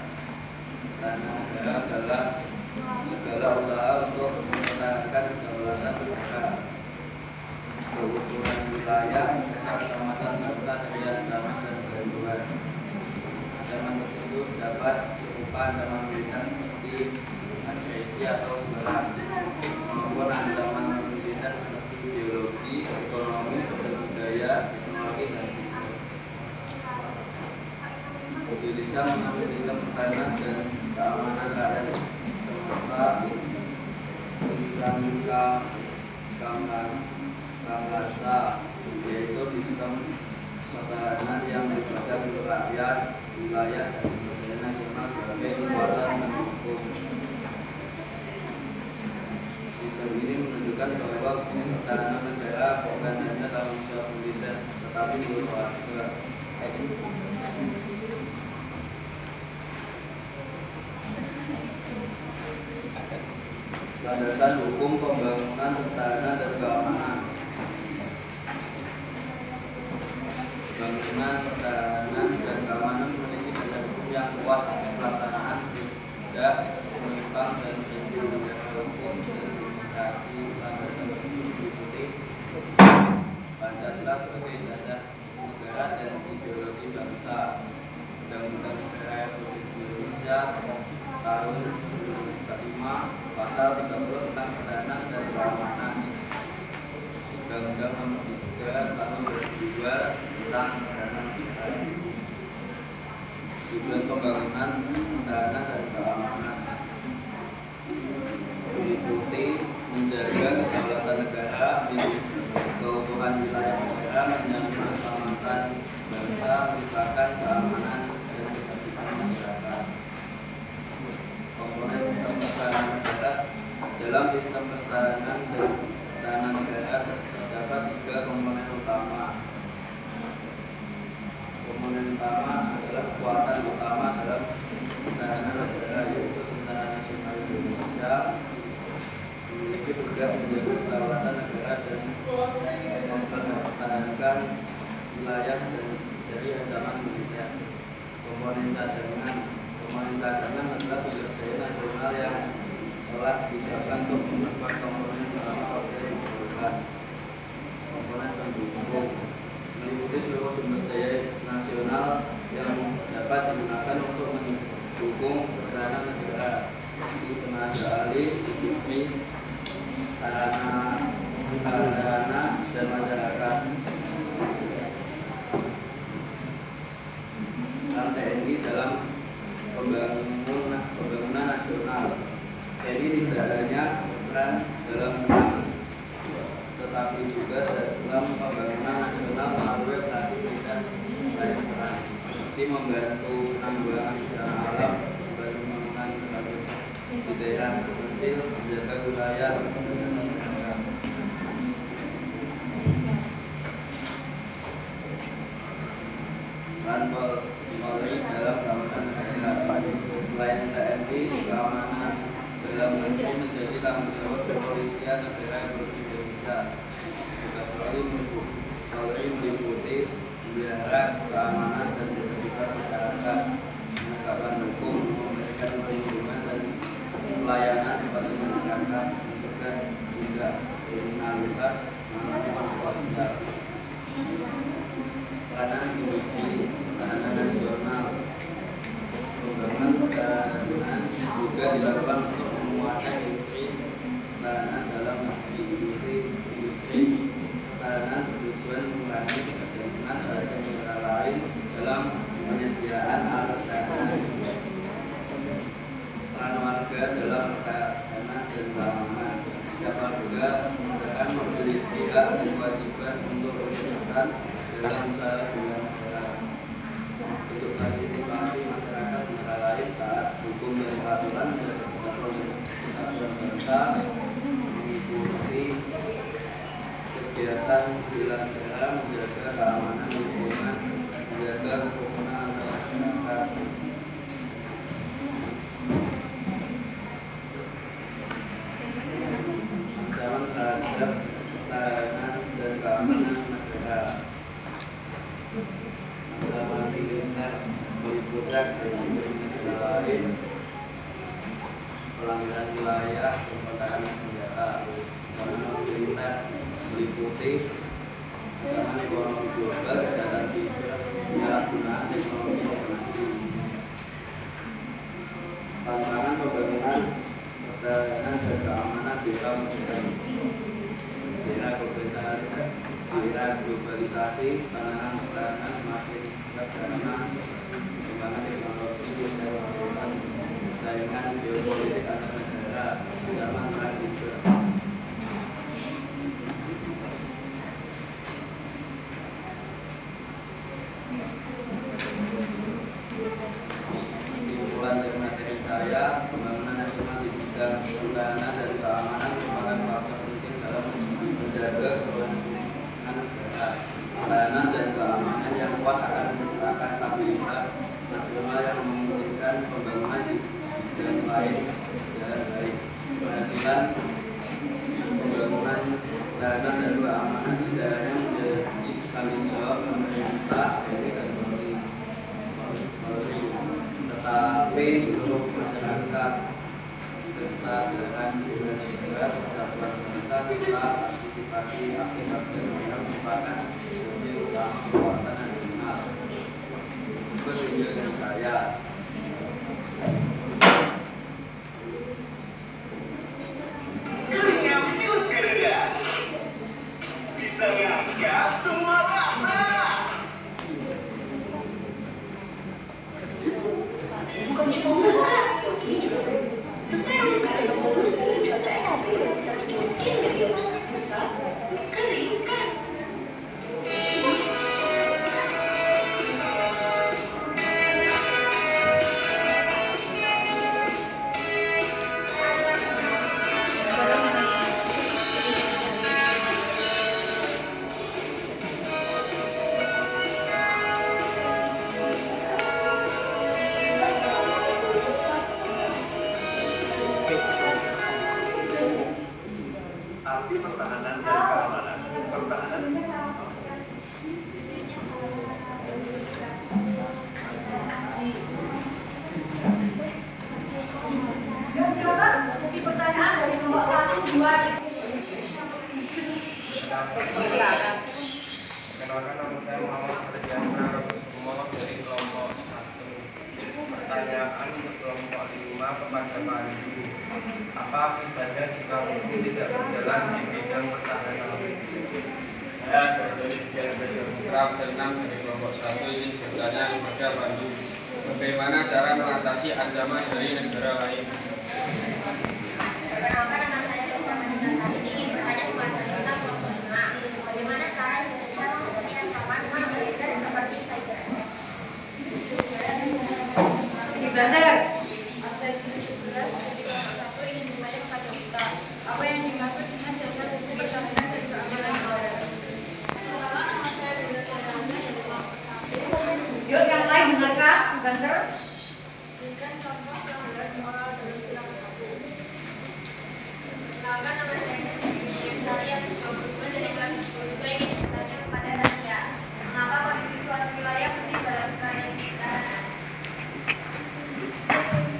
Speaker 7: Pertahanan negara adalah segala usaha untuk mempertahankan kedaulatan negara, keutuhan wilayah, serta keselamatan bangsa dari ancaman dan gangguan. Ancaman tersebut dapat berupa ancaman militer seperti agresi atau perang, maupun ancaman militer seperti ideologi, ekonomi, sosial budaya, teknologi, dan sipil. Indonesia mengambil sistem pertahanan dan keamanan rakyat semesta Islamika Kamlasa, yaitu sistem pertahanan yang melibatkan rakyat, wilayah, dan sumber daya nasional sebagai kekuatan hukum. Sistem ini menunjukkan bahwa pertahanan negara bukan hanya tanggung jawab militer, tetapi juga warga. landasan hukum pembangunan, pertahanan, dan keamanan. Bangunan, pertahanan, dan keamanan memiliki dasar hukum yang kuat. Pelaksanaan tidak menyimpang dan menjadi negara hukum dan demokrasi. Landasan hukum meliputi Pancasila sebagai dasar negara dan ideologi bangsa. Undang-Undang Negara Republik Indonesia tahun 1945 pasal 30 tentang pertahanan dan keamanan. Undang-Undang Nomor 3 tahun 2002 tentang pertahanan negara. Tujuan pembangunan, pertahanan, dan keamanan meliputi menjaga kedaulatan negara, keutuhan wilayah negara, menjamin keselamatan bangsa, menciptakan keamanan dan ketertiban masyarakat. Komponen sistem pertahanan negara. Dalam sistem pertahanan dan pertahanan negara terdapat 3 komponen utama. Komponen utama adalah kekuatan utama dalam pertahanan negara, yaitu Tentara Nasional Indonesia, memiliki tugas menjaga kedaulatan negara dan mempertahankan wilayah dan dari ancaman militer. Komponen cadangan. Komponen cadangan adalah sumber daya nasional yang telah disiapkan untuk memperkuat komponen utama organ diperlukan. Komponen pendukung meliputi seluruh sumber daya nasional yang dapat digunakan untuk mendukung pertahanan negara, seperti tenaga ahli, sarana prasarana, dan masyarakat. Peran TNI dalam pembangunan nasional. TNI tidak hanya peran dalam perang, tetapi juga dalam pembangunan nasional melalui operasi militer selain perang, seperti membantu penanggulangan bencana alam, membantu pembangunan infrastruktur di daerah terpencil, menjaga wilayah pertahanan negara. Peran Polri dalam keamanan negara. Selain TNI, keamanan dalam negeri menjadi tanggung jawab kepolisian negara Republik Indonesia. Tugas Polri meliputi memelihara keamanan dan ketertiban masyarakat, menegakkan hukum, memberikan perlindungan dan pelayanan kepada masyarakat, mencegah tindak kriminalitas maupun sosial. Peranan industri pertahanan nasional. Pembangunan pertahanan juga dilakukan untuk menguatkan industri pertahanan dalam negeri. Industri pertahanan bertujuan mengurangi ketergantungan terhadap negara lain dalam penyediaan alat pertahanan. Peran warga dalam pertahanan dan keamanan. Setiap warga akan memiliki hak dan kewajiban untuk berperan dalam usaha bela negara. Untuk partisipasi masyarakat negara lain taat hukum dan peraturan dan kesatuan bangsa, mengikuti kegiatan bela negara, menjaga keamanan lingkungan, menjaga kerukunan antar masyarakat. Ancaman terhadap pertahanan dan keamanan negara. Ancaman militer meliputi agresi negara lain, pelanggaran wilayah, pertahanan senjata. Ancaman militer meliputi ancaman ekonomi global, kejahatan siber, penyalahgunaan teknologi informasi. Tantangan pembangunan pertahanan dan keamanan di tahun sekarang. Era globalisasi, tantangan pertahanan semakin berat karena perkembangan teknologi dan persaingan geopolitik antar negara, ancaman perang siber. Kesimpulan dari materi saya, pembangunan nasional di bidang pertahanan dan keamanan merupakan faktor penting dalam menjaga keberlangsungan negara. Pertahanan dan keamanan yang kuat akan menciptakan stabilitas nasional yang memungkinkan pembangunan di bidang lain jalan baik. pembangunan pertahanan dan keamanan negara yang menjadi tanggung jawab pemerintah TNI dan Polri. Tetapi seluruh masyarakat kesadaran juga persatuan bangsa kita partisipasi aktif yang merupakan kunci utama kekuatan nasional. Begitu dengan saya.
Speaker 5: Bisa ngangkat semua rasa.
Speaker 4: Bukan cuma mengangkat, ini juga terus saya mengangkat dan mengurusi cuaca ekstrim yang bisa bikin skin jadi rusak, pusat, kering, kan?
Speaker 5: Arti pertahanan dan keamanan. Pertahanan
Speaker 1: Silakan isi pertanyaan dari nomor 1, 2.
Speaker 6: Kenalkan, nama saya Muhammad Ardiana Rasulullah dari kelompok 1. Pertanyaan untuk kelompok 5 kepada Pandu. Apa akibatnya jika hukum tidak berjalan di bidang pertahanan? Saya dari Bidang Demokrat Vietnam dari kelompok 1 izin bertanya kepada Pandu. Bagaimana cara mengatasi ancaman dari negara lain?
Speaker 8: Perkenalkan, nama saya Dr. Manita Sari, ingin bertanya kepada kita kelompok 5. Bagaimana cara Indonesia menghadapi ancaman militer seperti cyber?
Speaker 1: Cibrander, absen 17 dari kelompok 1 ingin bertanya kepada kita. Apa yang dimaksud dengan dasar hukum pertahanan dan keamanan negara?
Speaker 8: Perkenalkan, nama saya Dr. Tiara dari kelompok 1.
Speaker 1: Yuk yang lain dengarkan, Cibrander.
Speaker 8: Berikan contoh pelanggaran moral dalam sila satu. Perkenalkan, nama saya Kristina Yesari yang juga dari kelas 10. Juga ingin bertanya kepada Rasya. Mengapa kondisi suatu wilayah penting dalam perayaan pertahanan?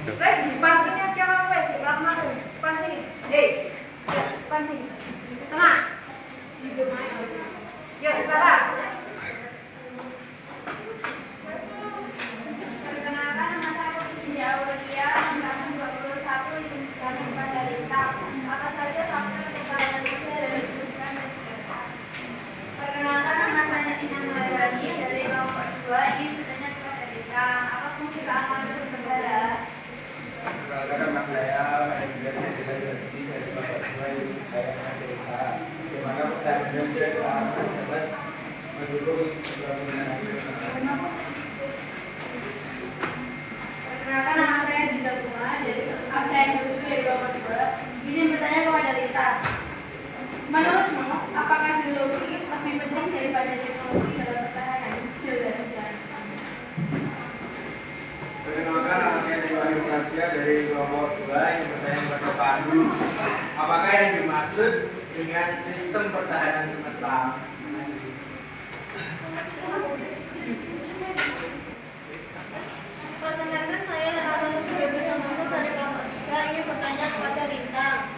Speaker 1: Depan sini aja, cepat masuk. Depan sini. Depan sini. Tengah. Yuk, sekarang. Perkenalkan, nama saya Putri Aurelia, angkatan 21, ingin bertanya kepada Rita. Apa saja faktor pertahanan Indonesia dari pendidikan dan kesehatan?
Speaker 8: Perkenalkan, nama saya Sinan Maharani dari kelompok 2. Ingin bertanya kepada Rita. Apa fungsi keamanan negara?
Speaker 6: Perkenalkan, nama saya Hendra Jadi dari kelompok 2 izin saya desa. Bagaimana pertahanan dan keamanan dapat mendukung pembangunan nasional?
Speaker 1: Perkenalkan, nama saya Diza Kuma dari absen 7 dari kelompok 2. Izin bertanya kepada Rita. Menurutmu, apakah ideologi lebih penting daripada teknologi dalam pertahanan? Jelaskan.
Speaker 6: Perkenalkan, nama saya Dewa Prasetya dari kelompok 2 yang bertanya kepada Pandu. Apakah yang dimaksud dengan sistem pertahanan semesta? Terima kasih.
Speaker 8: Perkenalkan, saya Rata Nugraha Santoso dari kelompok 3. Ingin bertanya kepada Lintang.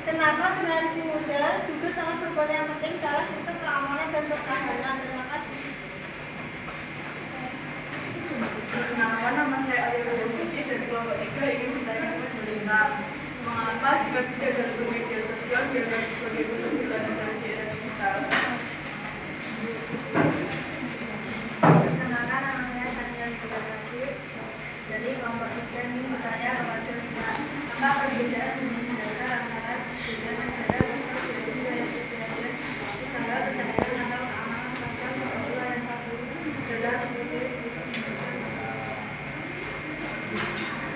Speaker 8: Kenapa generasi muda juga sangat berperan penting dalam sistem keamanan dan pertahanan? Terima kasih.
Speaker 1: Perkenalkan, nama saya Alia Suci dari kelompok 3 ingin bertanya kepada Lintang. Mengapa sikap bijak dalam media sosial dianggap sebagai bentuk bela negara di era digital?
Speaker 8: Perkenalkan, nama saya Sania Nurhadi dari kelompok 3. Ingin bertanya kepada Lintang. Apa perbedaan mendasar antara perbedaan negara besar Indonesia yang berbeda di tanggal pertahanan atau keamanan pasal 22 dan 1 dalam Inggris?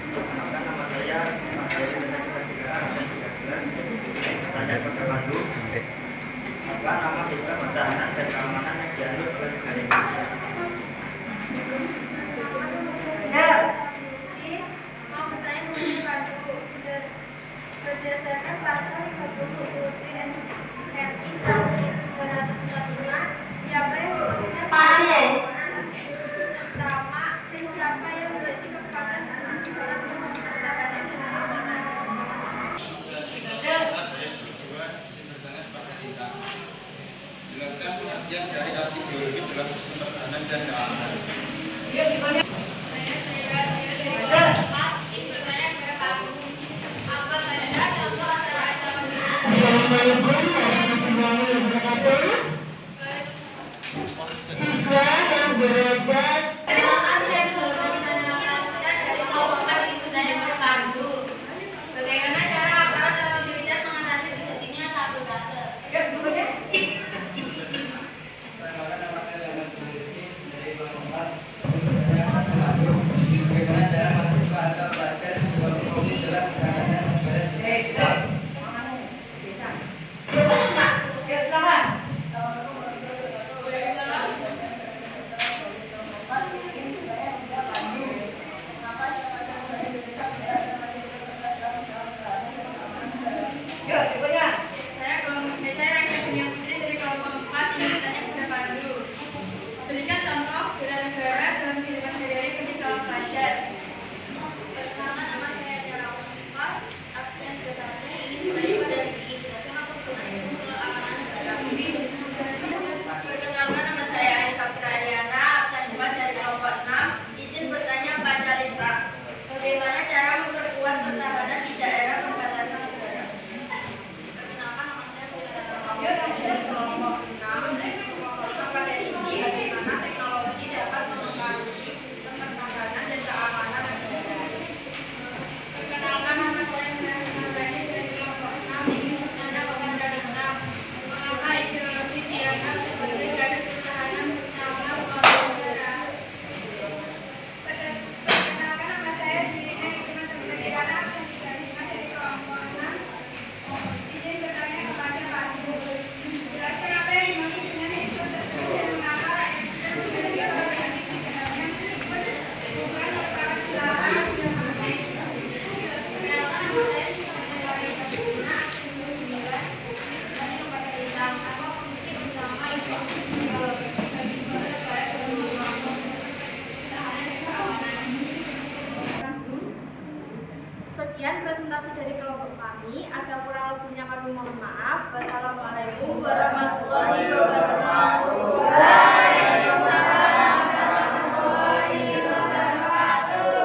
Speaker 6: Perkenalkan, nama saya Tanya kepada Pandu. Apa nama sistem pertahanan dan keamanan yang dianut oleh negara Indonesia?
Speaker 1: Benar.
Speaker 8: Mau bertanya kepada Pandu.
Speaker 2: dan keamanan.
Speaker 8: Bagaimana cara aparat dalam militer mengatasi terjadinya sabotase?
Speaker 6: Bagaimana cara mahasiswa atau pelajar memahami jelas keadaan negara
Speaker 8: Saya Rakyat Dunia Putri dari kelompok 4 ingin bertanya kepada Pandu. Berikan contoh bela negara dalam kehidupan sehari-hari bagi seorang pelajar. Pertama, nama saya adalah Umar. Absen kesannya ingin bertanya pada Diki. Jelaskan apa tugas untuk keamanan negara. Perkenalkan, nama saya Aisyah Fitriana. Absen 4 dari kelompok 6. Izin bertanya pada Lita. Bagaimana cara memperkuat pertahanan di daerah perbatasan negara? Perkenalkan, nama saya Putri dari kelompok 6. Pada ini, bagaimana teknologi dapat mempengaruhi sistem pertahanan dan keamanan negara. Perkenalkan, nama saya Nurani dari kelompok 6. Ingin bertanya kepada Lita. Mengapa ideologi dianggap sebagai garis pertahanan utama suatu negara? Perkenalkan, nama saya Dirina Hikmat Kirana dari kelompok 6. Izin bertanya kepada Pak Guru. Jelaskan apa yang dimaksud dengan isu tersebut dan mengapa rakyat sudah menjadi bagian di dalamnya meskipun bukan merupakan usaha yang penting. Perkenalkan, nama saya Siti Fatina, absen 9. Bertanya kepada Lita, apa fungsi utama institusi bagi sebuah negara dalam membangun pertahanan dan keamanan? Sekian presentasi dari kelompok kami. Ada kurang lebihnya kami mohon maaf. Wassalamualaikum warahmatullahi wabarakatuh. Waalaikumsalam warahmatullahi wabarakatuh.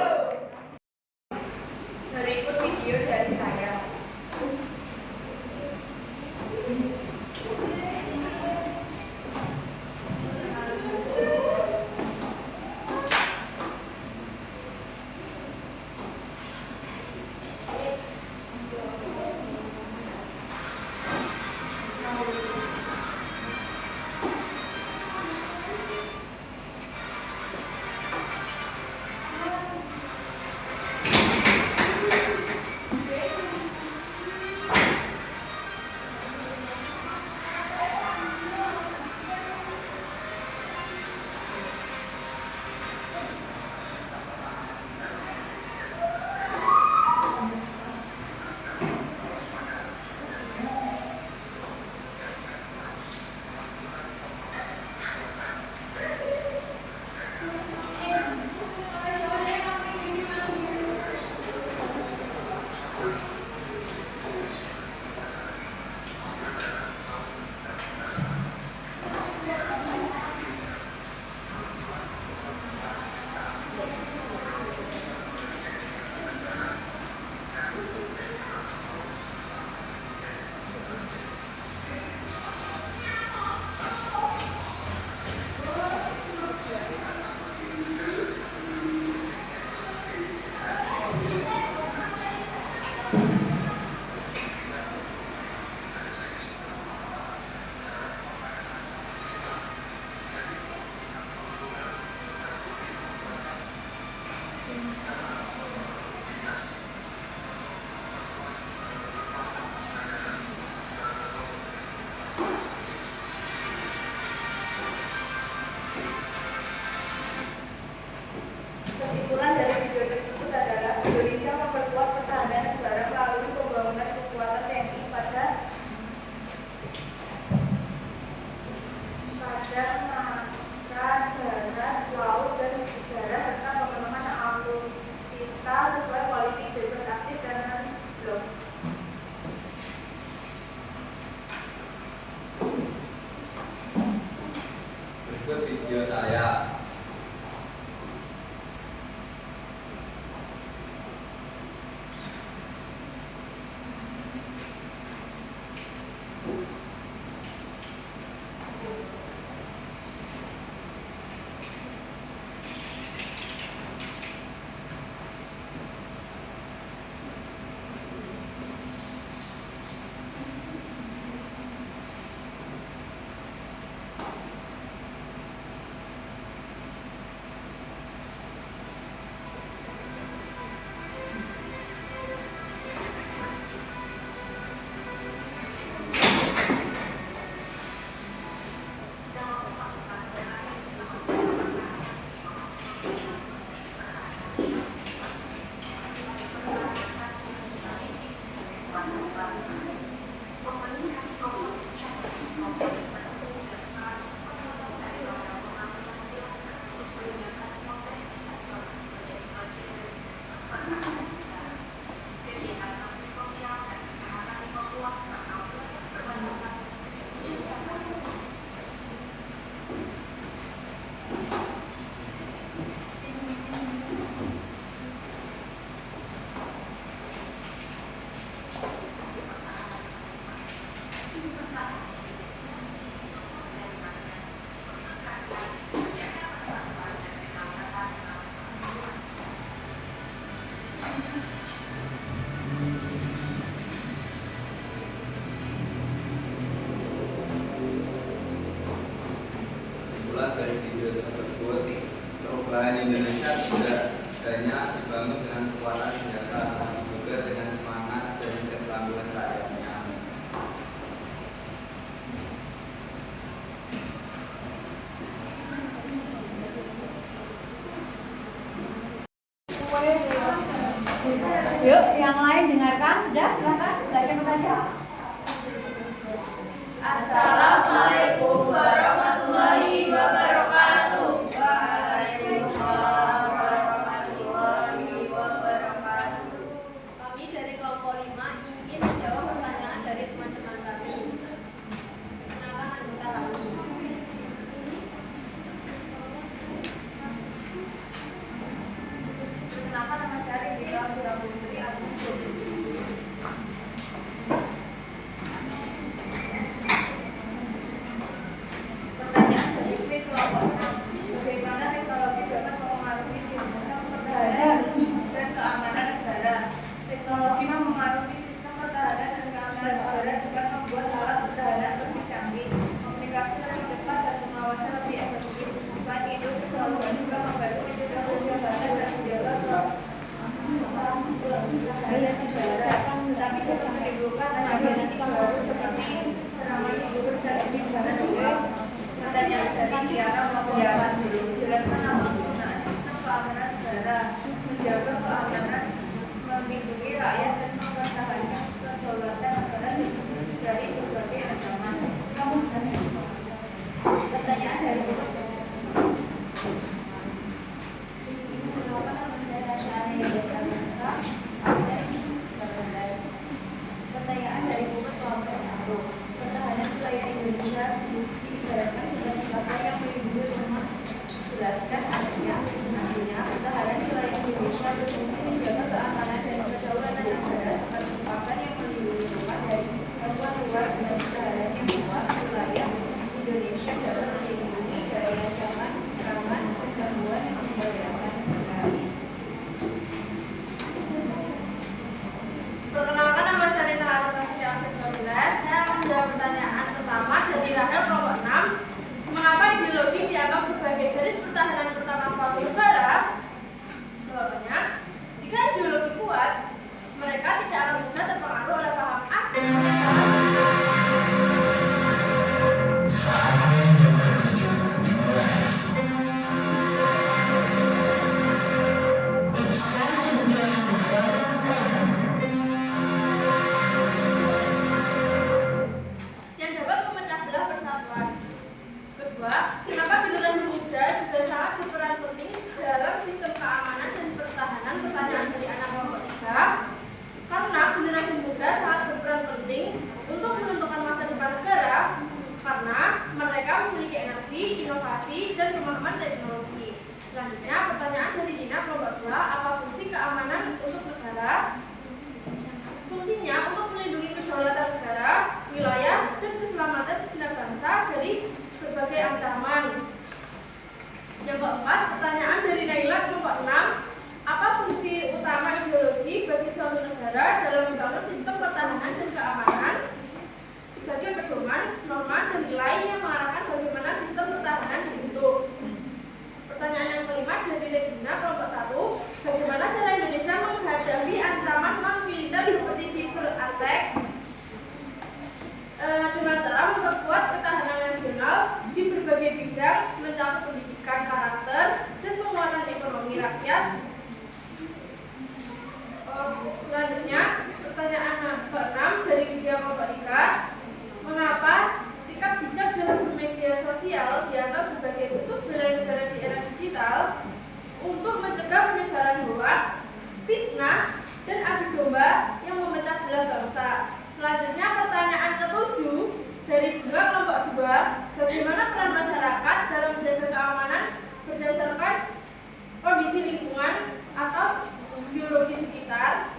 Speaker 8: Berikut video dari saya.
Speaker 7: perlahan Indonesia tidak hanya dibangun dengan kekuatan senjata, tapi juga dengan semangat dan ketangguhan rakyatnya.
Speaker 8: Yuk, yang lain dengarkan. Sudah, silakan baca pertanyaan. Assalamualaikum warahmatullahi wabarakatuh. Waalaikumsalam warahmatullahi wabarakatuh.
Speaker 9: Kami dari kelompok 5 ingin menjawab pertanyaan dari teman-teman kami. Kenalkan anggota kami.
Speaker 1: Kenapa nama saya Rita Putri Agung? Pertanyaan dari P kelompok 6. Bagaimana teknologi dapat mempengaruhi sistem pertahanan dan keamanan negara? Teknologi mempengaruhi sistem pertahanan dan keamanan negara dengan membuat alat pertahanan lebih canggih, komunikasi lebih cepat, dan pengawasan lebih efektif. Selain itu, teknologi juga membantu mencegah kejahatan dan menjaga tetapi dapat menimbulkan ancaman baru seperti serangan siber dan penyebaran hoax. Pertanyaan dari Tiara Maulana, jelaskan apa penggunaan sistem keamanan negara, menjaga keamanan, melindungi rakyat dan mempertahankan kedaulatan negara dari berbagai ancaman.
Speaker 8: Pertanyaan dari pertanyaan dari buku kelompok 1. Pertahanan wilayah Indonesia diibaratkan sebagai bangsa yang melindungi rumah. Jelaskan artinya. Pertahanan wilayah Indonesia berfungsi menjaga keamanan dan kedaulatan negara seperti pakan yang melindungi rumah dari gangguan luar dan pertahanan yang luas wilayah Indonesia dapat melindungi dari ancaman, serangan, dan gangguan yang membahayakan negara. Perkenalkan, nama saya Rita Arukasya Afif 12. Saya akan menjawab pertanyaan pertama dari Rahel kelompok 6. Mengapa ideologi dianggap sebagai garis pertahanan pertama suatu negara? Jawabannya, jika ideologi kuat, mereka tidak akan mudah terpengaruh oleh paham asing. Yang dapat memecah belah persatuan. Kedua, kenapa generasi muda juga sangat berperan penting dalam sistem keamanan dan pertahanan? Pertanyaan dari anak kelompok 3. Karena generasi muda sangat berperan penting untuk menentukan masa depan negara, karena mereka memiliki energi, inovasi, dan pemahaman teknologi. Selanjutnya, pertanyaan dari Dina kelompok 2. Apa fungsi keamanan untuk negara? Fungsinya untuk melindungi kedaulatan negara, wilayah, dan keselamatan segenap bangsa dari berbagai ancaman. Yang keempat, pertanyaan dari Naila kelompok 6. Apa fungsi utama ideologi bagi suatu negara dalam membangun sistem pertahanan dan keamanan sebagai pedoman, norma, dan nilai yang mengarahkan bagaimana sistem pertahanan dibentuk? Pertanyaan yang kelima dari Regina kelompok 1. Bagaimana cara Indonesia menghadapi ancaman non-militer seperti cyber attack? Dengan cara memperkuat ketahanan nasional di berbagai bidang, mencakup pendidikan karakter dan penguatan ekonomi rakyat. Selanjutnya, pertanyaan ke-6 dari Widya kelompok 3. Mengapa sikap bijak dalam media sosial dianggap sebagai bentuk bela negara di era digital untuk mencegah penyebaran hoax, fitnah, dan adu domba yang memecah belah bangsa? Selanjutnya, pertanyaan ke-7 dari Bunga kelompok 2. Bagaimana peran masyarakat dalam menjaga keamanan berdasarkan kondisi lingkungan atau biologi sekitar?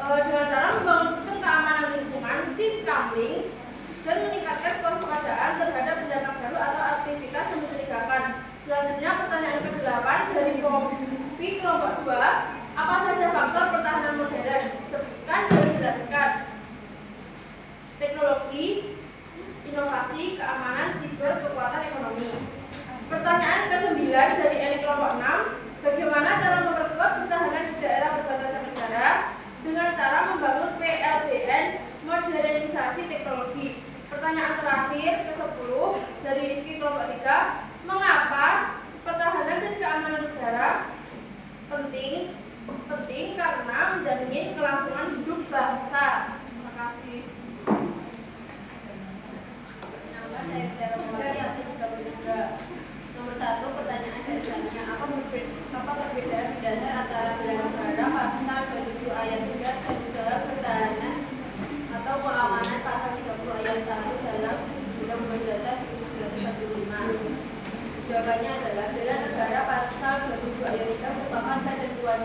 Speaker 8: Dengan cara membangun sistem keamanan lingkungan (SISKAMLING) dan meningkatkan kewaspadaan terhadap pendatang baru atau aktivitas yang mencurigakan. Selanjutnya, pertanyaan ke-8 dari kelompok 2. Apa saja faktor pertahanan modern? Sebutkan dan jelaskan. Pertanyaan ke-9 dari Eli kelompok 6, bagaimana cara memperkuat pertahanan di daerah perbatasan negara dengan cara membangun PLBN modernisasi teknologi. Pertanyaan terakhir ke-10 dari Rifki kelompok 3, mengapa pertahanan dan keamanan negara penting karena menjamin kelangsungan hidup bangsa. Terima kasih.
Speaker 9: Nama saya Fitera Mawati, absen 33. Nomor 1, pertanyaan dari Sania. Apa perbedaan mendasar antara bela negara pasal 27 ayat 3 dan usaha pertahanan atau keamanan pasal 30 ayat 1 dalam Undang-Undang Dasar 1945? Jawabannya adalah bela negara pasal 27 ayat 3 merupakan ketentuan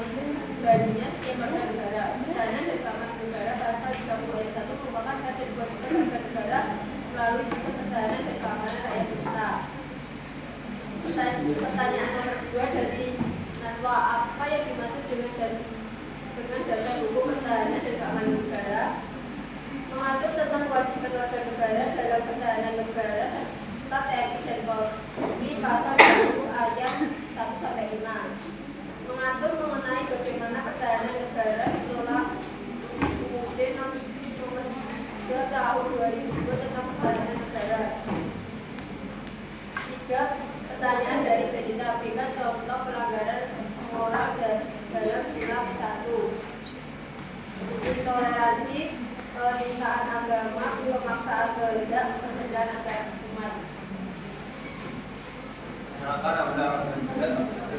Speaker 9: baginya setiap warga negara. Pertahanan dan keamanan negara pasal 30 ayat 1 merupakan ketentuan setiap warga negara melalui sistem pertahanan dan keamanan rakyat kita. Pertanyaan nomor 2 dari Naswa, apa yang dimaksud dengan dasar hukum pertahanan dan keamanan negara? Mengatur tentang kewajiban warga negara dalam pertahanan negara serta TNI dan Polri pasal 20 ayat 1-5. Mengatur mengenai bagaimana pertahanan negara dikelola UUD nomor 3 tahun 2002 tentang pertahanan negara. 3. Pertanyaan dari Benita, berikan contoh pelanggaran moral dalam sila 1. Intoleransi, penistaan agama, pemaksaan kehendak, pencegahan antar umat.
Speaker 2: Silakan Anda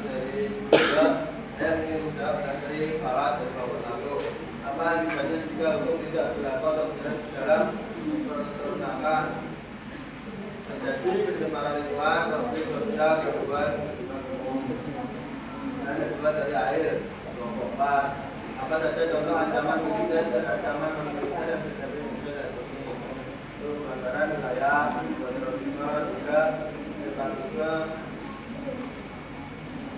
Speaker 2: dari yang ingin menjawab dari Falas dari kelompok 1. Apa akibatnya jika hukum tidak berlaku atau tidak dalam perusahaan terjadi pencemaran lingkungan, konflik sosial, gangguan umum. Dan yang kedua dari air, kelompok 4. Apa saja contoh ancaman militer dan ancaman non-militer yang terjadi di Indonesia dan ini? Itu pelanggaran wilayah, terorisme, juga terorisme,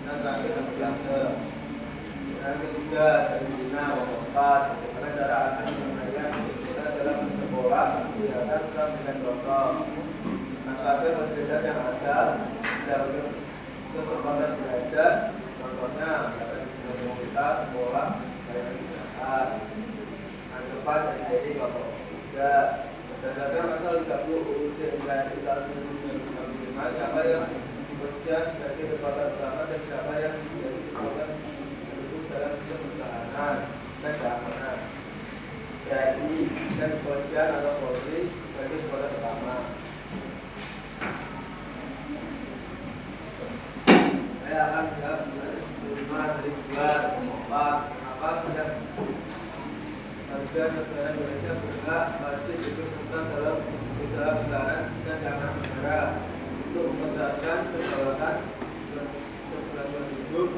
Speaker 2: dan terakhir kamuflase. Dan ketiga dari Bina, kelompok 4. Bagaimana cara akan mengenaikan kita dalam sekolah, silakan kita berikan contoh. Ada perbedaan yang ada dalam kesempatan belajar, contohnya dari komunitas, sekolah, dan kesehatan. Yang keempat dari kelompok 3. Berdasarkan pasal 30 UUD tahun 2005, siapa yang berusia sebagai kekuatan utama dan siapa yang menjadi kekuatan pendukung dalam sistem pertahanan dan keamanan. TNI dan kepolisian atau Polri sebagai kekuatan utama. Saya akan menjawab 5 dari 2 4. Kenapa tidak warga negara Indonesia berhak wajib ikut serta dalam usaha pertahanan dan keamanan negara untuk mempertahankan kedaulatan dan keberlangsungan hidup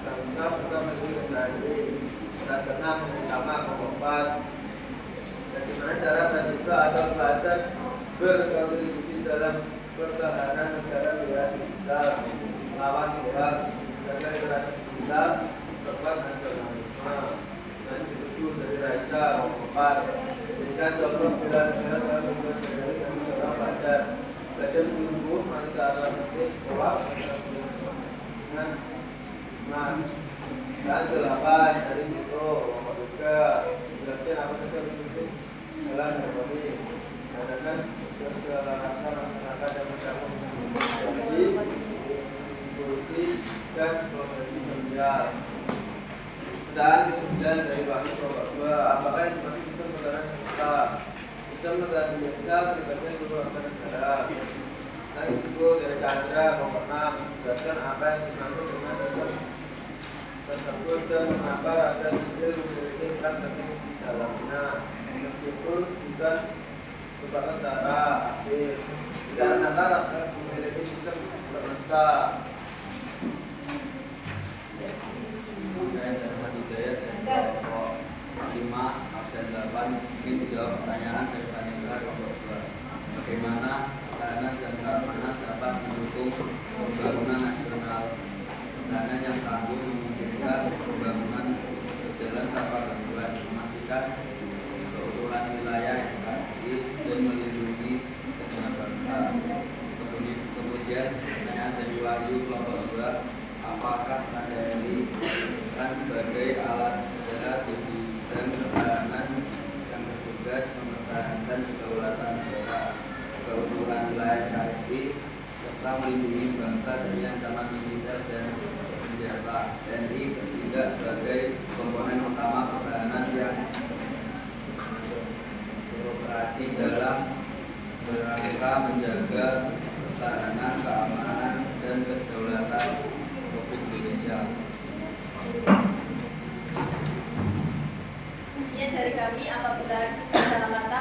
Speaker 2: bangsa serta melindungi NKRI. Dan keenam yang sama kelompok 4. Bagaimana cara mahasiswa atau pelajar berkontribusi dalam pertahanan negara wilayah digital, melawan hoax, menjaga literasi digital, serta nasionalisme. Dan ketujuh dari Raisa, kelompok 4. Berikan contoh bela negara dalam hubungan negara dan seorang pelajar. Belajar menunggu masa saat sekolah dengan dan 8 dari itu kelompok 3. Jelaskan apa saja bentuk dalam ekonomi. Mengadakan keselarasan masyarakat yang mencakup inklusi dan profesi sosial. Dan ke-9 dari Wahyu kelompok 2. Apakah yang dimaksud sistem pertahanan semesta? Sistem pertahanan Indonesia terlibatnya seluruh warga negara. Dan disebut dari Chandra kelompok 6. Jelaskan apa yang dimaksud dengan sistem tersebut dan mengapa rakyat sipil memiliki peran penting di dalamnya, meskipun bukan merupakan cara akhir. Dikarenakan rakyat memiliki sistem semesta.
Speaker 7: Saya Darman Hidayat dari kelompok 5 absen 8 ingin menjawab pertanyaan dari Panitra kelompok 2. Bagaimana pertahanan dan keamanan dapat mendukung pembangunan nasional? Pertahanan yang tangguh memungkinkan pembangunan berjalan tanpa gangguan, memastikan keutuhan wilayah yang dan melindungi segenap bangsa. Kemudian pertanyaan dari Wahyu kelompok 2, apakah TNI akan sebagai alat negara di bidang pertahanan yang bertugas mempertahankan kedaulatan negara, keutuhan wilayah RI, serta melindungi bangsa dari ancaman militer dan senjata. TNI bertindak sebagai komponen utama pertahanan yang beroperasi dalam kerangka menjaga pertahanan, keamanan, dan kedaulatan Republik Indonesia.
Speaker 9: Sekian dari kami, apabila ada salah kata